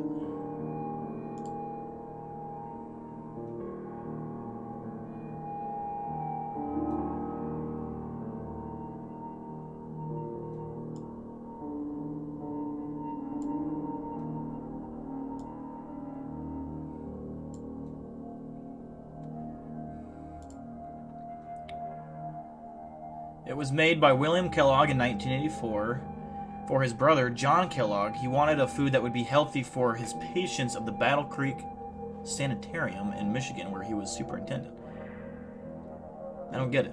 It was made by William Kellogg in 1984 for his brother, John Kellogg. He wanted a food that would be healthy for his patients of the Battle Creek Sanitarium in Michigan, where he was superintendent. I don't get it.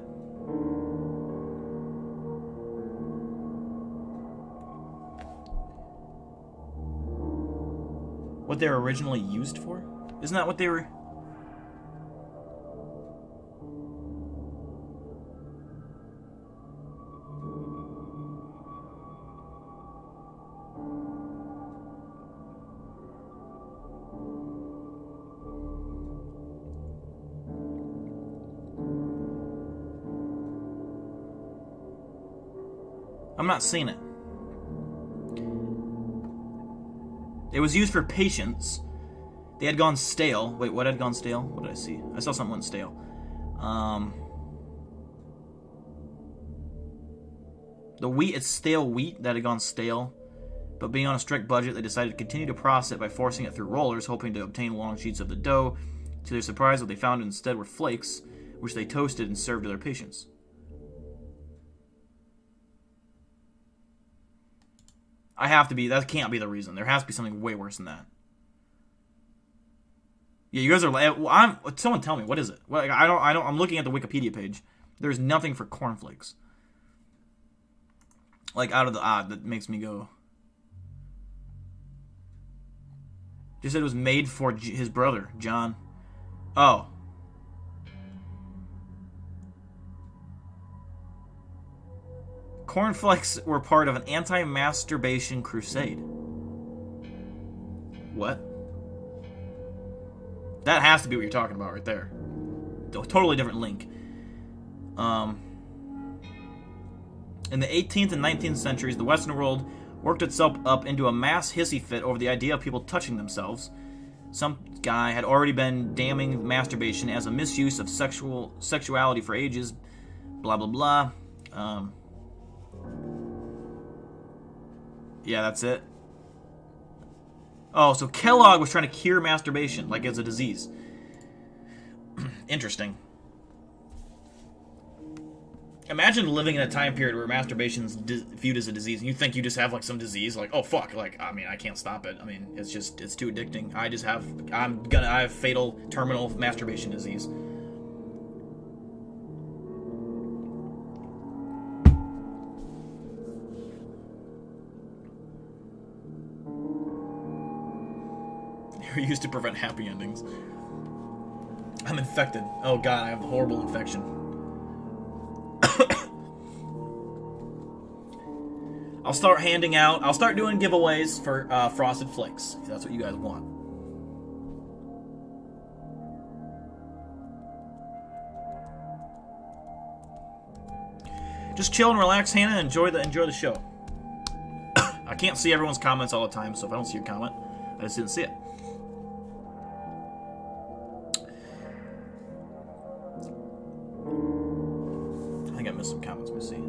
What they were originally used for? Isn't that what they were... I'm not seeing it. It was used for patients. They had gone stale. Wait, what had gone stale? What did I see? I saw something went stale. The wheat, it's stale wheat that had gone stale. But being on a strict budget, they decided to continue to process it by forcing it through rollers, hoping to obtain long sheets of the dough. To their surprise, what they found instead were flakes, which they toasted and served to their patients. That can't be the reason. There has to be something way worse than that. Yeah, you guys are. Someone tell me, what is it? I'm looking at the Wikipedia page. There's nothing for cornflakes. Like out of the odd that makes me go. Just said it was made for his brother, John. Oh. Cornflakes were part of an anti-masturbation crusade. What? That has to be what you're talking about right there. A totally different link. In the 18th and 19th centuries, the Western world worked itself up into a mass hissy fit over the idea of people touching themselves. Some guy had already been damning masturbation as a misuse of sexuality for ages. Blah, blah, blah. Yeah, that's it. Oh, so Kellogg was trying to cure masturbation, like it's a disease. Interesting. Imagine living in a time period where masturbation's viewed as a disease, and you think you just have, like, some disease, like, oh, fuck, like, I mean, I can't stop it. I mean, it's too addicting. I have fatal, terminal masturbation disease. They're used to prevent happy endings. I'm infected. Oh god, I have a horrible infection. I'll start handing out. I'll start doing giveaways for Frosted Flakes if that's what you guys want. Just chill and relax, Hannah. Enjoy the show. I can't see everyone's comments all the time, so if I don't see your comment, I just didn't see it. I think I missed some comments. Let me see.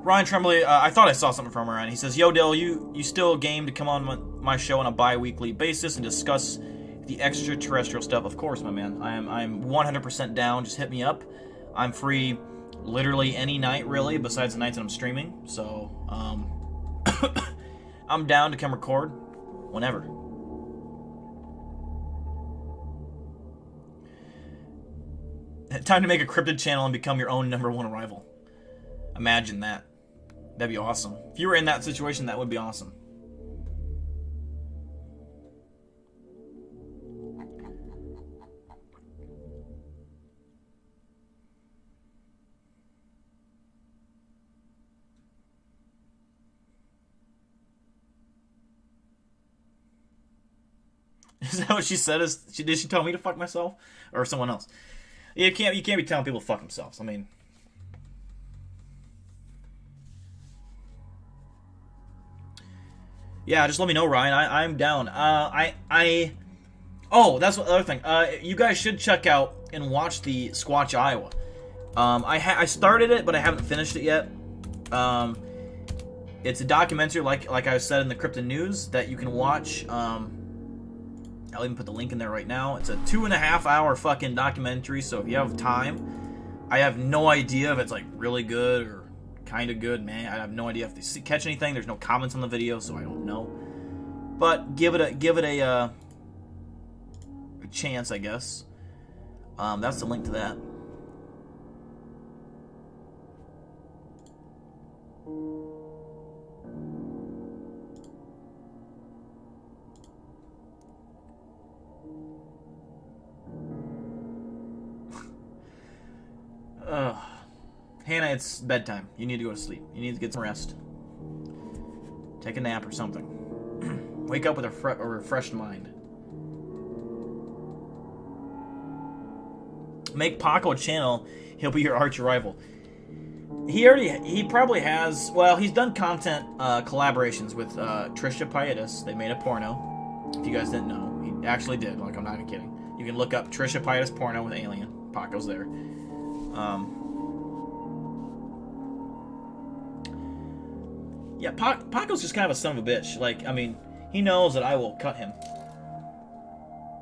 Ryan Tremblay, I thought I saw something from Ryan. He says, "Yo, Dill, you still game to come on my show on a bi-weekly basis and discuss the extraterrestrial stuff?" Of course, my man. I'm 100% down. Just hit me up. I'm free literally any night, really, besides the nights that I'm streaming. So, I'm down to come record whenever. Time to make a cryptid channel and become your own #1 rival. Imagine that. That'd be awesome. If you were in that situation, that would be awesome. Is that what she said? Did she tell me to fuck myself? Or someone else? You can't be telling people to fuck themselves. I mean... Yeah, just let me know, Ryan. I'm down. Oh, that's the other thing. You guys should check out and watch the Squatch, Iowa. I started it, but I haven't finished it yet. It's a documentary, like I said in the Cryptid News, that you can watch. I'll even put the link in there right now. It's a 2.5-hour fucking documentary, so if you have time, I have no idea if it's like really good or kind of good, man. I have no idea if they catch anything. There's no comments on the video, so I don't know. But give it a chance, I guess. That's the link to that. Hannah, it's bedtime. You need to go to sleep. You need to get some rest. Take a nap or something. Wake up with a refreshed mind. Make Paco a channel. He'll be your arch rival. He probably has. Well, he's done content collaborations with Trisha Paytas. They made a porno. If you guys didn't know, he actually did. Like, I'm not even kidding. You can look up Trisha Paytas porno with Alien. Paco's there. Yeah, Paco's just kind of a son of a bitch. Like, I mean, he knows that I will cut him.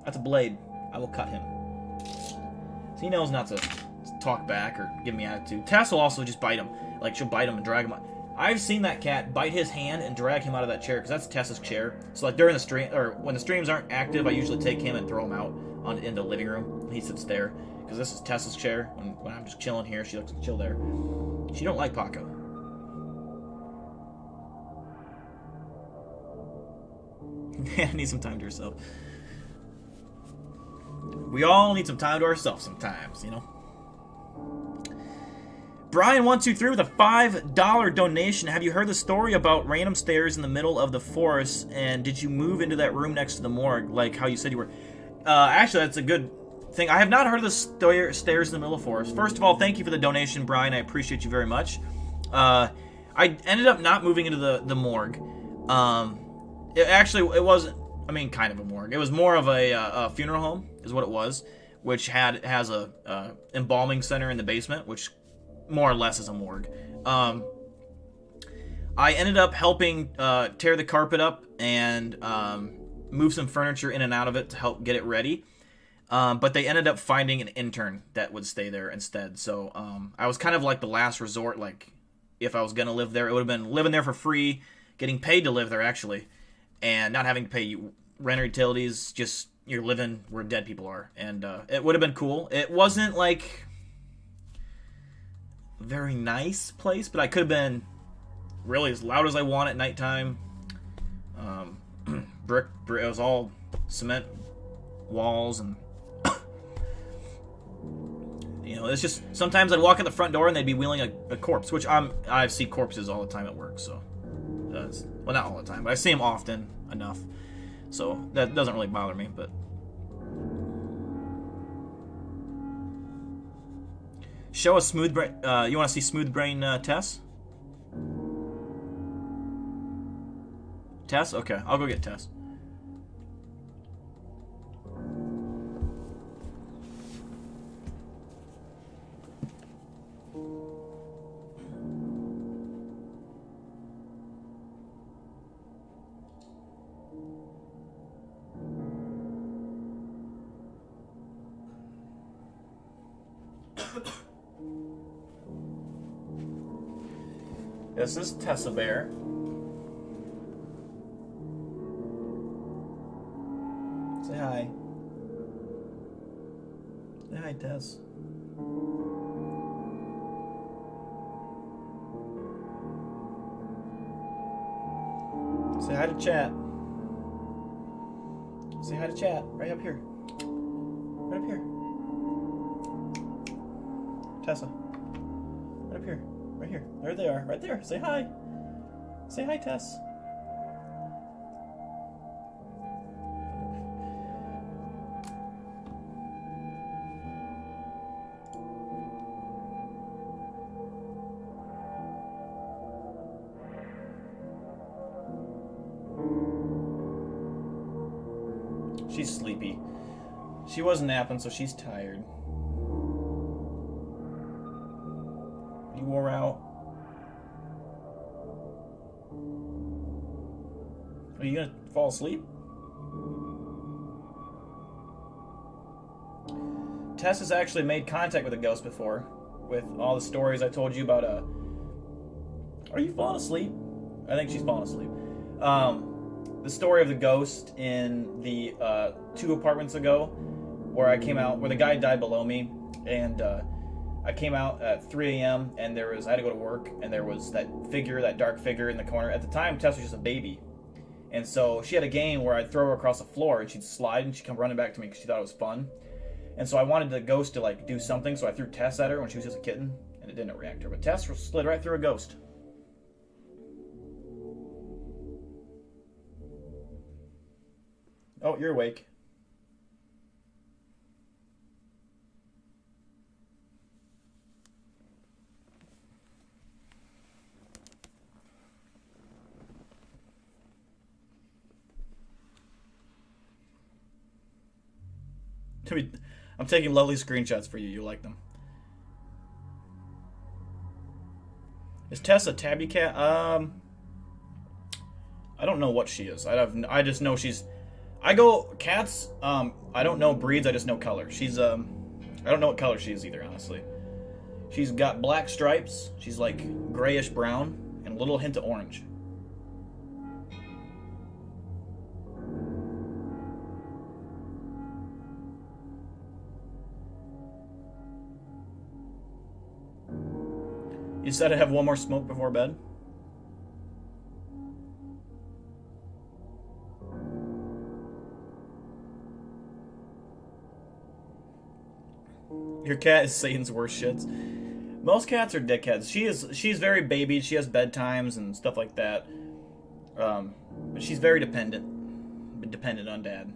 That's a blade. I will cut him. So he knows not to talk back or give me attitude. Tess will also just bite him. Like, she'll bite him and drag him out. I've seen that cat bite his hand and drag him out of that chair, because that's Tessa's chair. So, like, during the stream, or when the streams aren't active, I usually take him and throw him out into the living room. He sits there, because this is Tessa's chair. When I'm just chilling here, she likes to chill there. She don't like Paco. Need some time to yourself. We all need some time to ourselves sometimes, you know. Brian123 with a $5 donation. Have you heard the story about random stairs in the middle of the forest, and did you move into that room next to the morgue, like how you said you were? Actually, that's a good thing. I have not heard of the stairs in the middle of the forest. First of all, thank you for the donation, Brian. I appreciate you very much. I ended up not moving into the morgue. It wasn't, I mean, kind of a morgue. It was more of a funeral home, is what it was, which has a embalming center in the basement, which more or less is a morgue. I ended up helping tear the carpet up and move some furniture in and out of it to help get it ready. But they ended up finding an intern that would stay there instead. So I was kind of like the last resort. Like, if I was going to live there, it would have been living there for free, getting paid to live there, actually, and not having to pay rent or utilities. Just, you're living where dead people are. And it would have been cool. It wasn't like very nice place, but I could have been really as loud as I want at nighttime. Brick, it was all cement walls, and you know, it's just sometimes I'd walk in the front door and they'd be wheeling a corpse, which I see corpses all the time at work, so well, not all the time, but I see them often enough, so that doesn't really bother me. But show a smooth brain. You want to see smooth brain Tess? Tess? Okay, I'll go get Tess. This is Tessa Bear. Say hi. Say hi, Tess. Say hi to chat. Say hi to chat. Right up here. Right up here. Tessa. Right up here. Right here. There they are. Right there. Say hi. Say hi, Tess. She's sleepy. She wasn't napping, so she's tired. You wore out. Are you gonna fall asleep? Tess has actually made contact with a ghost before, with all the stories I told you about. Are you falling asleep? I think she's falling asleep. The story of the ghost in the 2 apartments ago, where I came out, where the guy died below me, and I came out at 3 a.m. and I had to go to work, and there was that dark figure in the corner. At the time, Tess was just a baby, and so she had a game where I'd throw her across the floor and she'd slide and she'd come running back to me because she thought it was fun. And so I wanted the ghost to like do something, so I threw Tess at her when she was just a kitten, and it didn't react to her. But Tess slid right through a ghost. Oh, you're awake. I'm taking lovely screenshots for you. You like them. Is Tess a tabby cat? I don't know what she is. I just know she's... cats, I don't know breeds, I just know color. She's, I don't know what color she is either, honestly. She's got black stripes. She's like grayish brown and a little hint of orange. You said I'd have one more smoke before bed? Your cat is Satan's worst shits. Most cats are dickheads. She's very babied. She has bedtimes and stuff like that. But she's very dependent on Dad.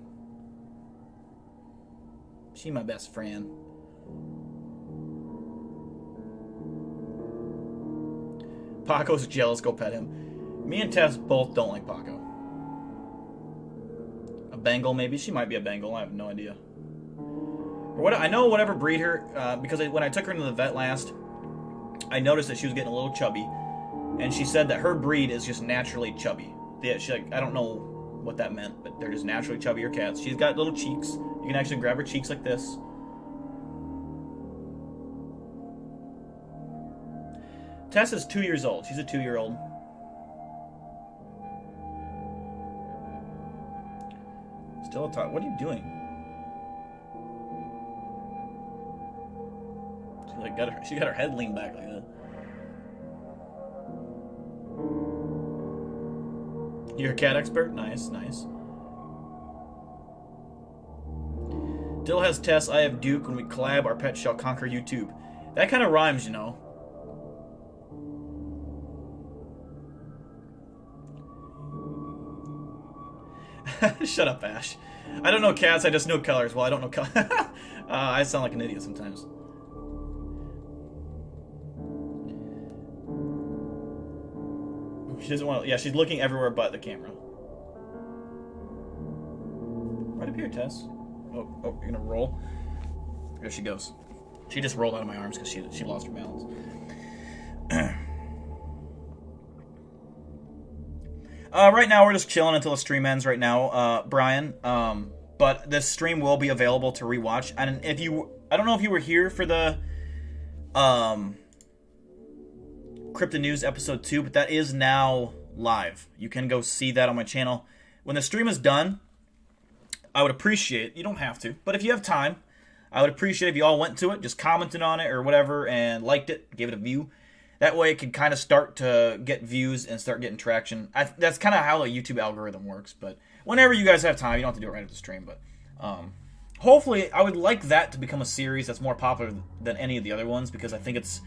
She's my best friend. Paco's jealous. Go pet him. Me and Tess both don't like Paco. A Bengal, maybe. She might be a Bengal. I have no idea. I know whatever breed her, because when I took her into the vet last, I noticed that she was getting a little chubby, and she said that her breed is just naturally chubby. Yeah, I don't know what that meant, but they're just naturally chubbier cats. She's got little cheeks. You can actually grab her cheeks like this. Tess is 2 years old. She's a 2-year-old. Still a tot. What are you doing? She's like She got her head leaned back like that. You're a cat expert? Nice, nice. Dill has Tess, I have Duke. When we collab, our pet shall conquer YouTube. That kind of rhymes, you know. Shut up, Ash. I don't know cats, I just know colors. Well, I don't know colors. I sound like an idiot sometimes. She doesn't want to... Yeah, she's looking everywhere but the camera. Right up here, Tess. Oh, you're gonna roll? There she goes. She just rolled out of my arms because she lost her balance. Right now, we're just chilling until the stream ends right now, Brian. But this stream will be available to rewatch. And if you... I don't know if you were here for the... Cryptid News episode 2, but that is now live. You can go see that on my channel. When the stream is done, I would appreciate... You don't have to, but if you have time, I would appreciate if you all went to it, just commented on it or whatever, and liked it, gave it a view. That way it can kind of start to get views and start getting traction. That's kind of how the YouTube algorithm works, but whenever you guys have time, you don't have to do it right at the stream, but hopefully I would like that to become a series that's more popular than any of the other ones, because I think it's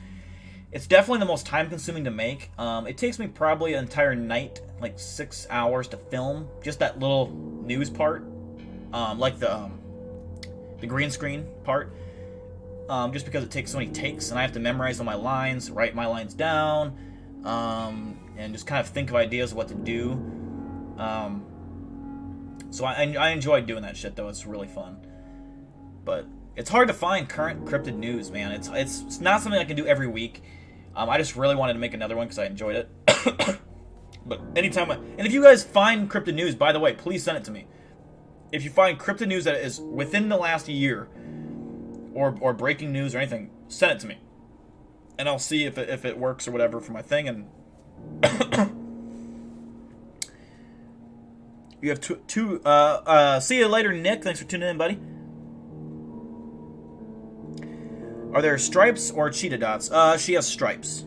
definitely the most time-consuming to make. It takes me probably an entire night, like 6 hours to film, just that little news part, like the green screen part. Just because it takes so many takes, and I have to memorize all my lines, write my lines down, and just kind of think of ideas of what to do. So I enjoy doing that shit, though. It's really fun. But it's hard to find current cryptid news, man. It's not something I can do every week. I just really wanted to make another one because I enjoyed it. But anytime and if you guys find cryptid news, by the way, please send it to me. If you find cryptid news that is within the last year, or breaking news or anything, send it to me, and I'll see if it works or whatever for my thing. And you have two. See you later, Nick. Thanks for tuning in, buddy. Are there stripes or cheetah dots? She has stripes.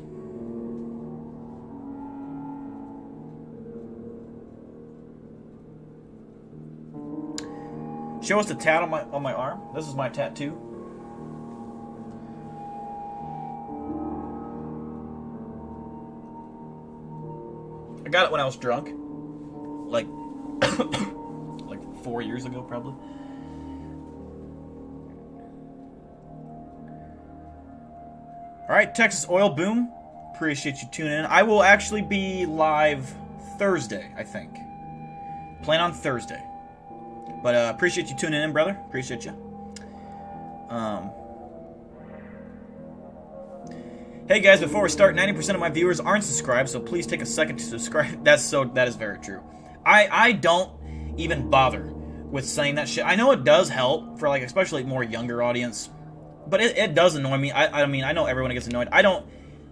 Show us the tat on my arm. This is my tattoo. I got it when I was drunk, like 4 years ago, probably. All right, Texas Oil Boom, appreciate you tuning in. I will actually be live Thursday, I think. Plan on Thursday, but appreciate you tuning in, brother. Appreciate you. Hey guys, before we start, 90% of my viewers aren't subscribed, so please take a second to subscribe. That is very true. I don't even bother with saying that shit. I know it does help for, like, especially more younger audience, but it does annoy me. I mean, I know everyone gets annoyed.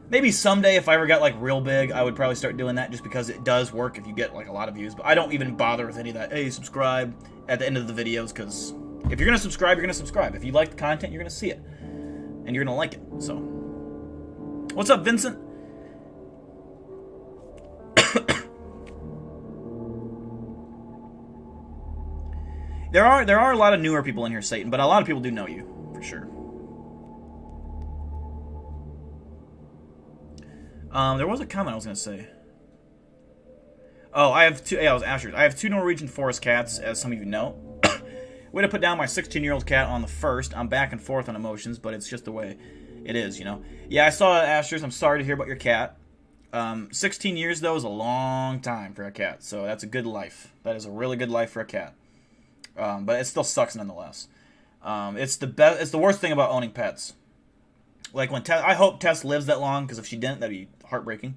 Maybe someday if I ever got, like, real big, I would probably start doing that just because it does work if you get, like, a lot of views, but I don't even bother with any of that. Hey, subscribe at the end of the videos, because if you're gonna subscribe, you're gonna subscribe. If you like the content, you're gonna see it, and you're gonna like it, so... What's up, Vincent? There are a lot of newer people in here, Satan, but a lot of people do know you, for sure. There was a comment I was gonna say. Oh, I have two. Yeah, I was Asher's. I have 2 Norwegian forest cats, as some of you know. Way to put down my 16-year-old cat on the first. I'm back and forth on emotions, but it's just the way it is, you know. Yeah, I saw Asher's. I'm sorry to hear about your cat. 16 years, though, is a long time for a cat, so that's a good life. That is a really good life for a cat. But it still sucks nonetheless. It's the worst thing about owning pets. Like when I hope Tess lives that long, because if she didn't, that'd be heartbreaking.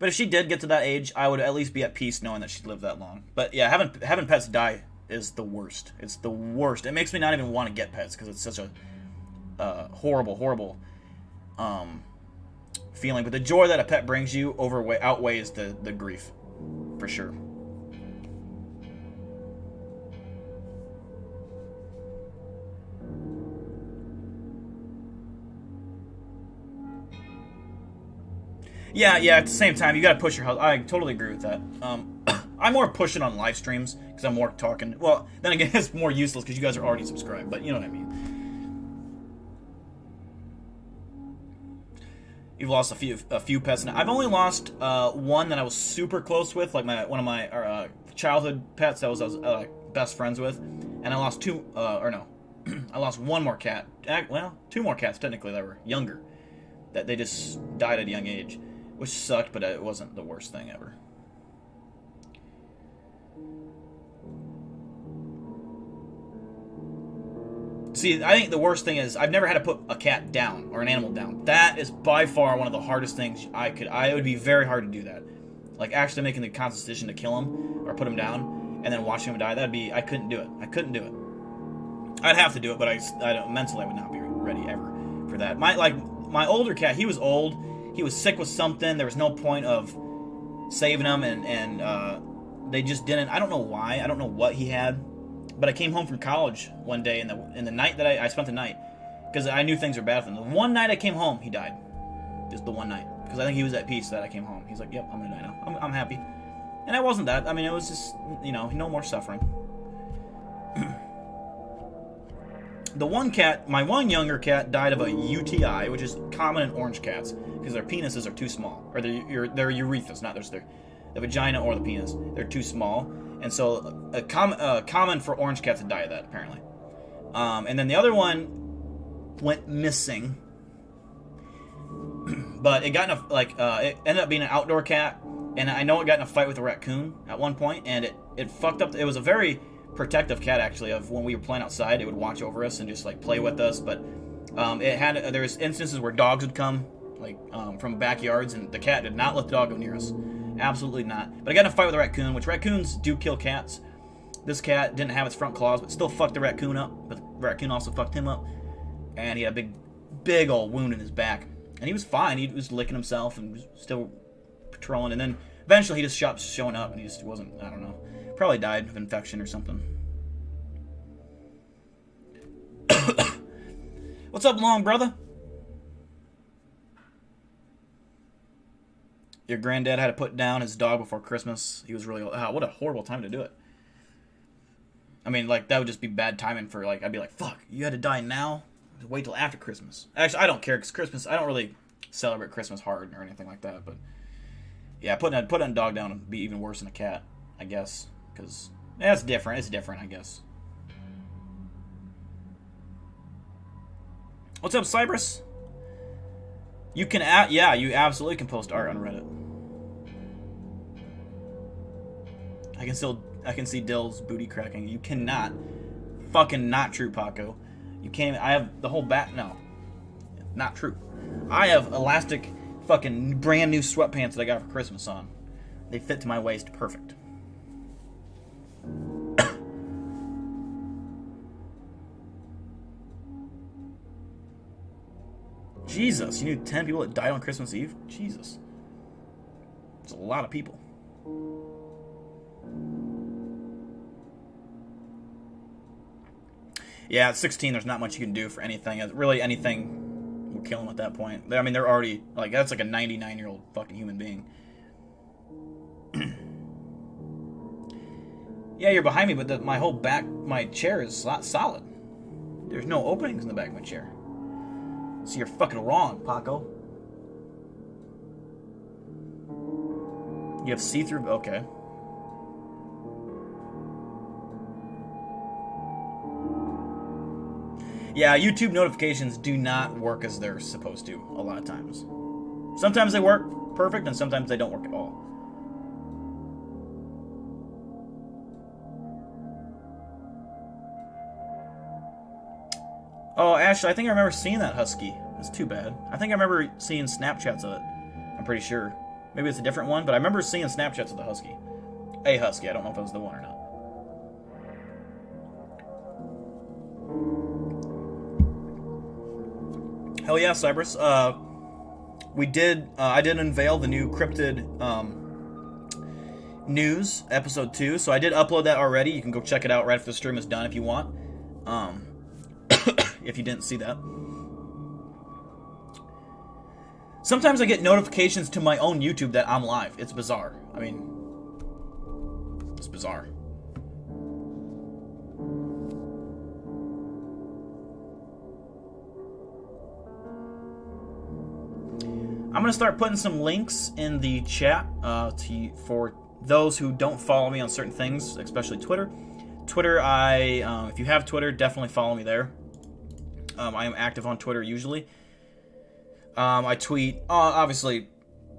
But if she did get to that age, I would at least be at peace knowing that she'd lived that long. But yeah, having pets die is the worst. It's the worst. It makes me not even want to get pets because it's such a horrible feeling. But the joy that a pet brings you outweighs the grief, for sure. Yeah, at the same time, you gotta push your health. I totally agree with that. I'm more pushing on live streams, because I'm more talking. Well, then again, it's more useless, because you guys are already subscribed, but you know what I mean. You've lost a few pets now. I've only lost one that I was super close with, like one of my childhood pets that I was best friends with, and I lost two, or no, I lost one more cat. Well, two more cats technically that were younger, that they just died at a young age, which sucked, but it wasn't the worst thing ever. See, I think the worst thing is I've never had to put a cat down or an animal down. That is by far one of the hardest things it would be very hard to do that. Like actually making the conscious decision to kill him or put him down and then watching him die. I couldn't do it. I couldn't do it. I'd have to do it, but I don't, mentally I would not be ready ever for that. My older cat, he was old. He was sick with something. There was no point of saving him, and they just didn't. I don't know why. I don't know what he had. But I came home from college one day, in the night that I spent the night, because I knew things were bad for him. The one night I came home, he died. Just the one night. Because I think he was at peace that I came home. He's like, yep, I'm going to die now. I'm happy. And it wasn't that. I mean, it was just, no more suffering. The one cat, my one younger cat, died of a UTI, which is common in orange cats, because their penises are too small. Or their urethras, not the vagina or the penis. They're too small. And so, common for orange cats to die of that, apparently. And then the other one went missing. But it got in it ended up being an outdoor cat. And I know it got in a fight with a raccoon at one point, and it fucked up. It was a very protective cat, actually, of when we were playing outside. It would watch over us and just, play with us. But there was instances where dogs would come, from backyards, and the cat did not let the dog go near us. Absolutely not. But I got in a fight with a raccoon, which raccoons do kill cats. This cat didn't have its front claws, but still fucked the raccoon up. But the raccoon also fucked him up. And he had a big old wound in his back. And he was fine. He was licking himself and was still patrolling. And then eventually he just stopped showing up, and he just wasn't, I don't know. Probably died of infection or something. What's up, long brother? Your granddad had to put down his dog before Christmas. He was really old. What a horrible time to do it. I mean, that would just be bad timing for, I'd be like, fuck, you had to die now? Wait till after Christmas. Actually, I don't care, because Christmas, I don't really celebrate Christmas hard or anything like that, but yeah, putting a dog down would be even worse than a cat, I guess, because it's different. It's different, I guess. What's up, Cypress? You can, you absolutely can post art on Reddit. I can see Dill's booty cracking. You cannot. Fucking not true, Paco. You can't. I have the whole back. No. Not true. I have elastic fucking brand new sweatpants that I got for Christmas on. They fit to my waist perfect. Jesus, you knew 10 people that died on Christmas Eve? Jesus. It's a lot of people. Yeah, at 16, there's not much you can do for anything. Really, anything will kill them at that point. I mean, they're already, that's like a 99-year-old fucking human being. Yeah, you're behind me, but my whole back, my chair is solid. There's no openings in the back of my chair. So you're fucking wrong, Paco. You have see-through? Okay. Yeah, YouTube notifications do not work as they're supposed to a lot of times. Sometimes they work perfect, and sometimes they don't work at all. Oh, Ash, I think I remember seeing that husky. That's too bad. I think I remember seeing Snapchats of it. I'm pretty sure. Maybe it's a different one, but I remember seeing Snapchats of the husky. A husky. I don't know if it was the one or not. Hell yeah, Cypress. I did unveil the new Cryptid news, episode 2. So I did upload that already. You can go check it out right after the stream is done if you want. If you didn't see that. Sometimes I get notifications to my own YouTube that I'm live. It's bizarre. I mean, it's bizarre. I'm going to start putting some links in the chat for those who don't follow me on certain things, especially Twitter. Twitter, if you have Twitter, definitely follow me there. I am active on Twitter usually. I tweet, obviously,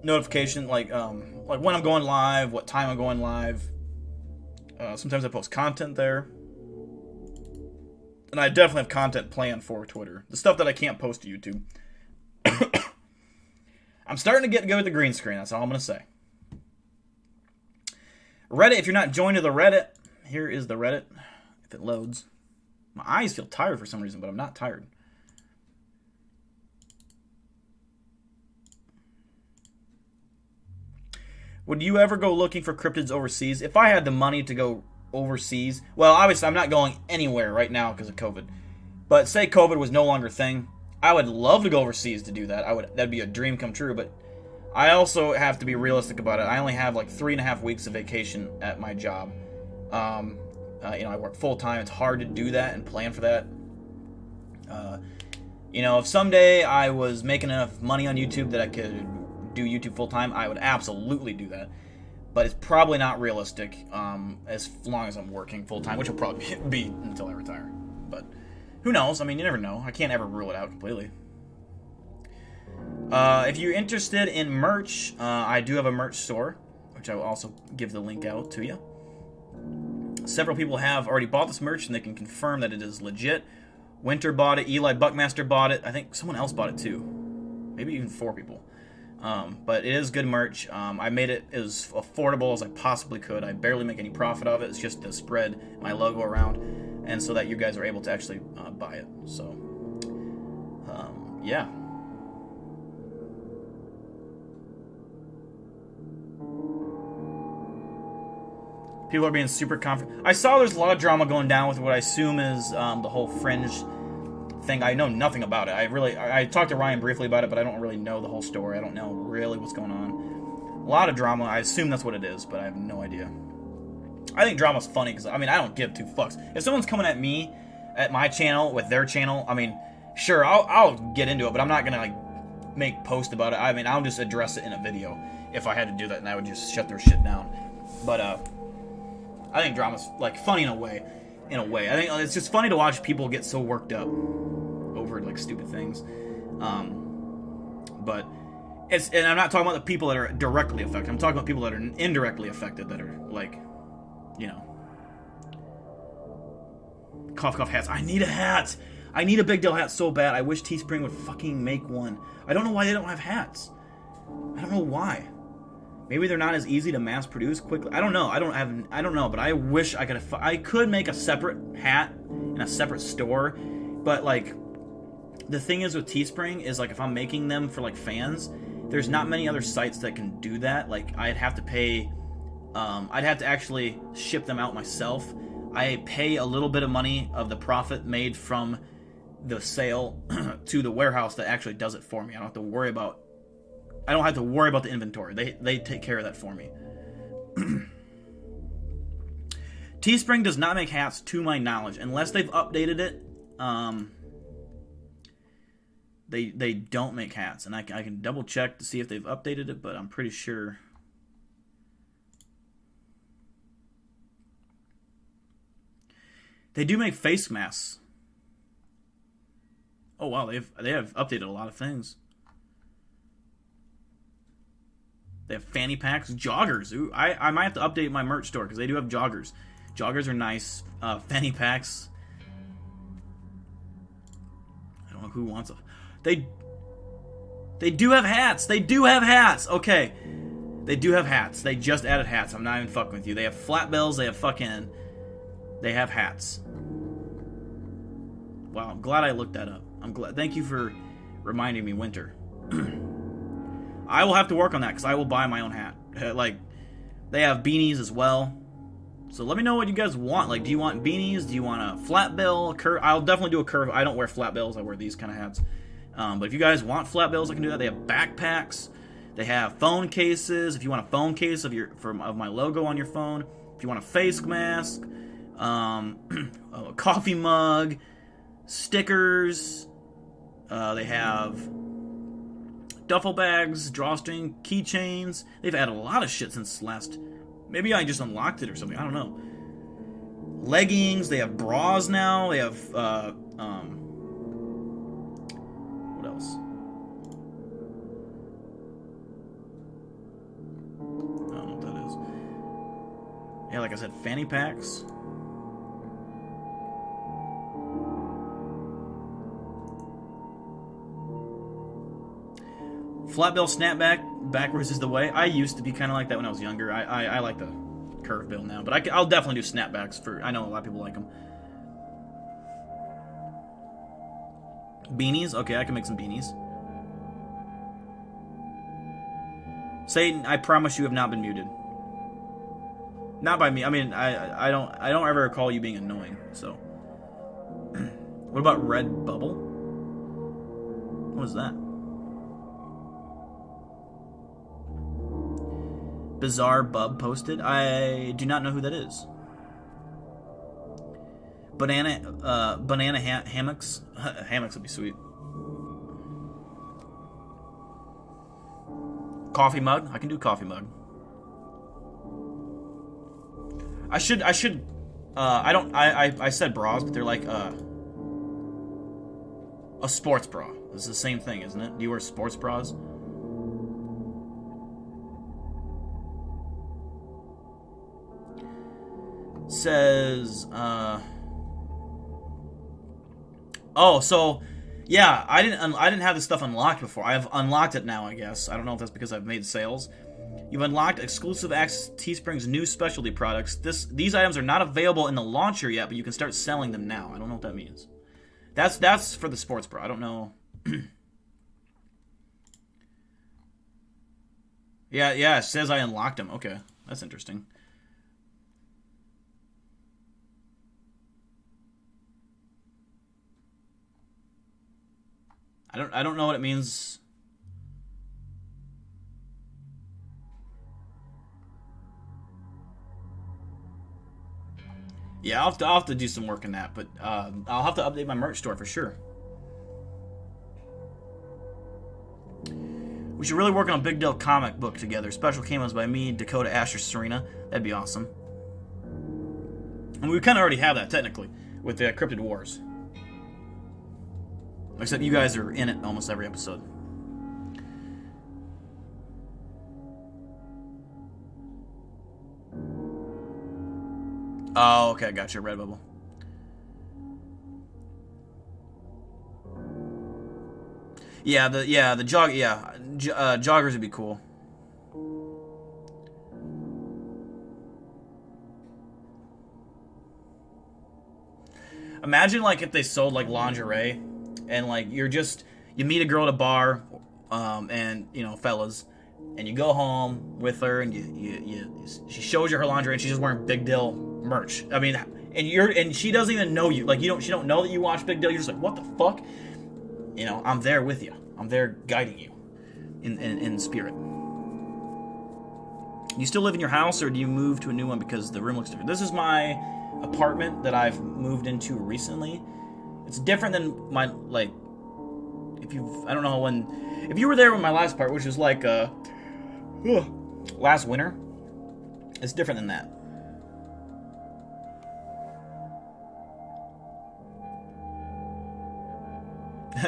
notification, like when I'm going live, what time I'm going live. Sometimes I post content there. And I definitely have content planned for Twitter. The stuff that I can't post to YouTube. I'm starting to get good with the green screen, that's all I'm going to say. Reddit, if you're not joined to the Reddit, here is the Reddit, if it loads. My eyes feel tired for some reason, but I'm not tired. Would you ever go looking for cryptids overseas? If I had the money to go overseas, well, obviously I'm not going anywhere right now because of COVID. But say COVID was no longer a thing, I would love to go overseas to do that. That'd be a dream come true, but I also have to be realistic about it. I only have like 3.5 weeks of vacation at my job. I work full time. It's hard to do that and plan for that. If someday I was making enough money on YouTube that I could do YouTube full time, I would absolutely do that. But it's probably not realistic as long as I'm working full time, which will probably be until I retire. But who knows? I mean, you never know. I can't ever rule it out completely. If you're interested in merch, I do have a merch store, which I will also give the link out to you. Several people have already bought this merch, and they can confirm that it is legit. Winter bought it. Eli Buckmaster bought it. I think someone else bought it too. Maybe even 4 people. But it is good merch. I made it as affordable as I possibly could. I barely make any profit of it. It's just to spread my logo around, and so that you guys are able to actually buy it. So, yeah. People are being super confident. I saw there's a lot of drama going down with what I assume is the whole fringe thing. I know nothing about it. I talked to Ryan briefly about it, but I don't really know the whole story. I don't know really what's going on. A lot of drama. I assume that's what it is, but I have no idea. I think drama's funny because, I don't give 2 fucks. If someone's coming at me, at my channel, with their channel, sure, I'll get into it, but I'm not going to, make post about it. I'll just address it in a video if I had to do that, and I would just shut their shit down. But, I think drama's, funny in a way. I think it's just funny to watch people get so worked up over, stupid things. But, and I'm not talking about the people that are directly affected. I'm talking about people that are indirectly affected that are, cough cough hats. I need a hat. I need a Big Deal hat so bad. I wish Teespring would fucking make one. I don't know why they don't have hats. I don't know why. Maybe they're not as easy to mass produce quickly. I don't know. I don't know. But I wish I could make a separate hat in a separate store. But the thing is with Teespring is if I'm making them for fans, there's not many other sites that can do that. I'd have to pay. I'd have to actually ship them out myself. I pay a little bit of money of the profit made from the sale to the warehouse that actually does it for me. I don't have to worry about the inventory. They take care of that for me. Teespring does not make hats to my knowledge unless they've updated it. They don't make hats, and I can double check to see if they've updated it, but I'm pretty sure. They do make face masks. Oh wow, they have updated a lot of things. They have fanny packs, joggers. Ooh, I might have to update my merch store because they do have joggers. Joggers are nice. Fanny packs. I don't know who wants them. They do have hats. They do have hats. Okay. They do have hats. They just added hats. I'm not even fucking with you. They have flat bills. They have hats. Wow, I'm glad I looked that up. I'm glad. Thank you for reminding me, Winter. I will have to work on that because I will buy my own hat. They have beanies as well. So let me know what you guys want. Do you want beanies? Do you want a flat bill? Curve? I'll definitely do a curve. I don't wear flat bills. I wear these kind of hats. But if you guys want flat bills, I can do that. They have backpacks. They have phone cases. If you want a phone case of my logo on your phone. If you want a face mask, a coffee mug, stickers. They have duffel bags, drawstring, keychains. They've added a lot of shit since last. Maybe I just unlocked it or something. I don't know. Leggings. They have bras now. They have what else? I don't know what that is. Yeah, like I said, fanny packs. Flat bill snapback backwards is the way. I used to be kind of like that when I was younger. I like the curve bill now, but I'll definitely do snapbacks for. I know a lot of people like them. Beanies, okay, I can make some beanies. Satan, I promise you have not been muted. Not by me. I mean, I don't ever recall you being annoying. So, what about red bubble? What is that? Bizarre Bub posted. I do not know who that is. Banana hammocks. Hammocks would be sweet. Coffee mug. I can do coffee mug. I said bras, but they're like a sports bra. It's the same thing, isn't it? Do you wear sports bras? Says, oh, so yeah, I didn't have this stuff unlocked before. I have unlocked it now, I guess. I don't know if that's because I've made sales. You've unlocked exclusive access to Teespring's new specialty products. These items are not available in the launcher yet, but you can start selling them now. I don't know what that means. That's for the sports bra. I don't know. Yeah, it says I unlocked them. Okay, that's interesting. I don't know what it means. Yeah, I'll have to do some work in that, but I'll have to update my merch store for sure. We should really work on a Big Deal comic book together. Special camos by me, Dakota, Asher, Serena. That'd be awesome. And we kind of already have that, technically, with the Cryptid Wars. Except you guys are in it almost every episode. Oh, okay, I got you, red bubble. Joggers would be cool. Imagine like if they sold like lingerie. And like you meet a girl at a bar, and you know, fellas, and you go home with her, and she shows you her lingerie, and she's just wearing Big Deal merch. I mean, and she doesn't even know you. Like she don't know that you watch Big Deal. You're just like, what the fuck? You know, I'm there with you. I'm there guiding you, in spirit. You still live in your house, or do you move to a new one because the room looks different? This is my apartment that I've moved into recently. It's different than my, like, if you were there with my last part, which was like, last winter, it's different than that.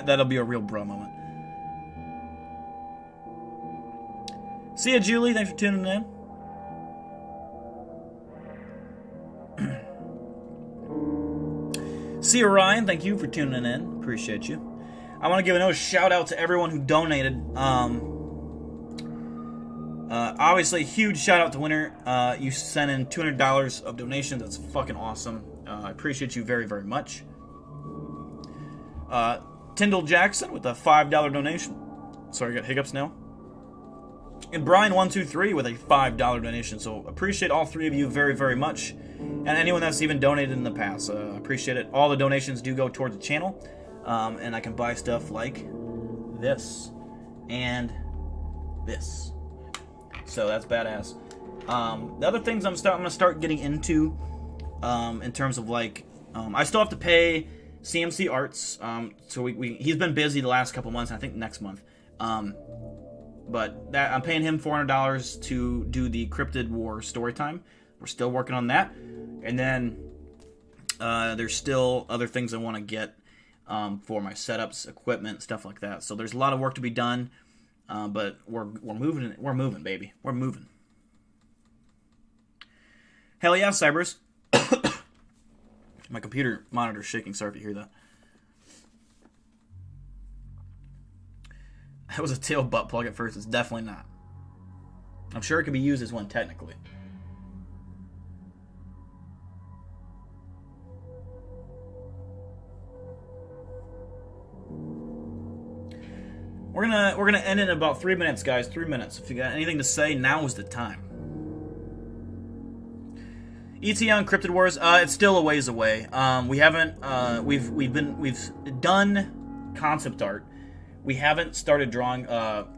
That'll be a real bro moment. See ya, Julie. Thanks for tuning in. See you, Ryan. Thank you for tuning in. Appreciate you. I want to give another shout out to everyone who donated. Obviously, huge shout out to Winter. You sent in $200 of donations. That's fucking awesome. I appreciate you very, very much. Tyndall Jackson with a $5 donation. Sorry, I got hiccups now. And Brian123 with a $5 donation. So appreciate all three of you very, very much. And anyone that's even donated in the past. Appreciate it. All the donations do go towards the channel. And I can buy stuff like this and this. So that's badass. The other things I'm going to start getting into, in terms of like, I still have to pay CMC Arts. So he's been busy the last couple months. I think next month. But that I'm paying him $400 to do the Cryptid War story time. We're still working on that, and then there's still other things I want to get for my setups, equipment, stuff like that. So there's a lot of work to be done, but we're moving. We're moving, baby. We're moving. Hell yeah, Cybers. My computer monitor's shaking. Sorry if you hear that. That was a tail butt plug at first. It's definitely not. I'm sure it could be used as one technically. We're gonna end in about 3 minutes, guys. 3 minutes. If you got anything to say, now is the time. ET on Cryptid Wars. It's still a ways away. We haven't. We've done concept art. We haven't started drawing.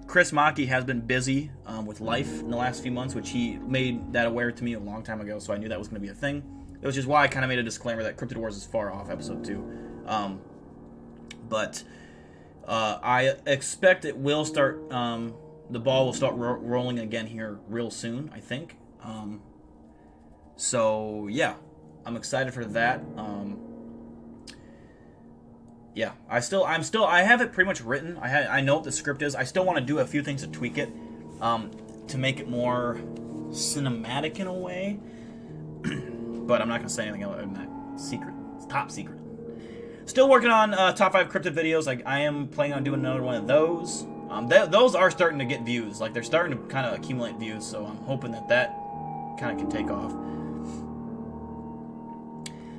Chris Maki has been busy with life in the last few months, which he made that aware to me a long time ago, so I knew that was going to be a thing. It was just why I kind of made a disclaimer that Cryptid Wars is far off, episode 2. But I expect it will start, the ball will start rolling again here real soon, I think. So, yeah, I'm excited for that. Yeah, I have it pretty much written. I know what the script is. I still want to do a few things to tweak it, to make it more cinematic in a way. But I'm not going to say anything other than that. Secret. It's top secret. Still working on top 5 cryptid videos. Like, I am planning on doing another one of those. Those are starting to get views. Like, they're starting to kind of accumulate views, so I'm hoping that kind of can take off.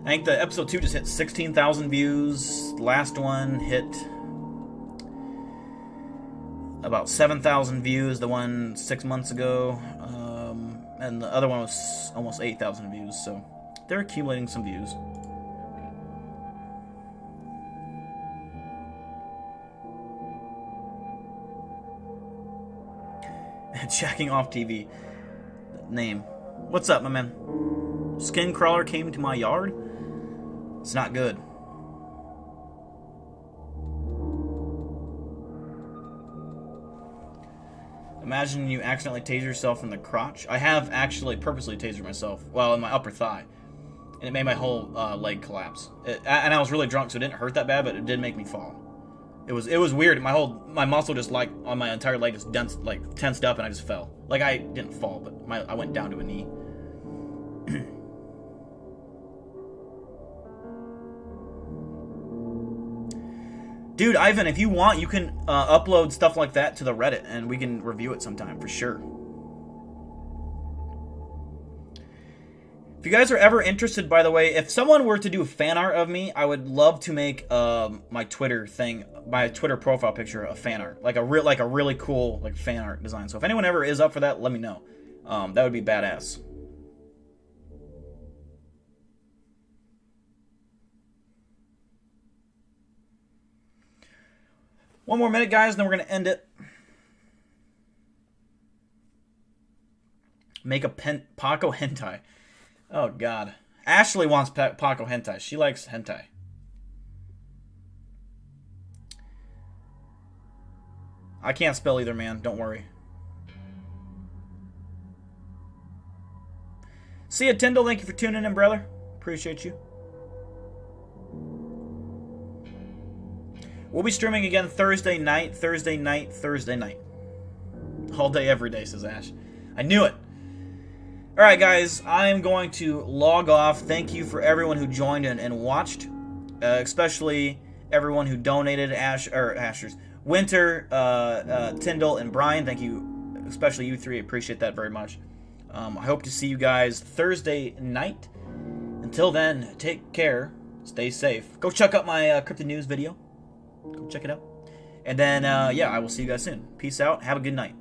I think the episode 2 just hit 16,000 views. The last one hit about 7,000 views. The one 6 months ago, and the other one was almost 8,000 views. So they're accumulating some views. Jacking off TV. Name. What's up, my man? Skin crawler came to my yard. It's not good. Imagine you accidentally tase yourself in the crotch. I have actually purposely tasered myself. Well, in my upper thigh. And it made my whole leg collapse. And I was really drunk, so it didn't hurt that bad, but it did make me fall. It was weird. My muscle just like on my entire leg just tensed up, and I just fell. Like I didn't fall, but I went down to a knee. Dude, Ivan, if you want, you can upload stuff like that to the Reddit, and we can review it sometime, for sure. If you guys are ever interested, by the way, if someone were to do fan art of me, I would love to make my Twitter profile picture a fan art. Like a really cool fan art design. So if anyone ever is up for that, let me know. That would be badass. One more minute, guys, and then we're going to end it. Make a Paco hentai. Oh, God. Ashley wants Paco hentai. She likes hentai. I can't spell either, man. Don't worry. See ya, Tyndall. Thank you for tuning in, brother. Appreciate you. We'll be streaming again Thursday night. All day, every day, says Ash. I knew it. Alright, guys. I am going to log off. Thank you for everyone who joined and watched. Especially everyone who donated. Ashers. Winter, Tyndall, and Brian. Thank you. Especially you three. I appreciate that very much. I hope to see you guys Thursday night. Until then, take care. Stay safe. Go check out my Cryptid News video. Go check it out. And then, yeah, I will see you guys soon. Peace out. Have a good night.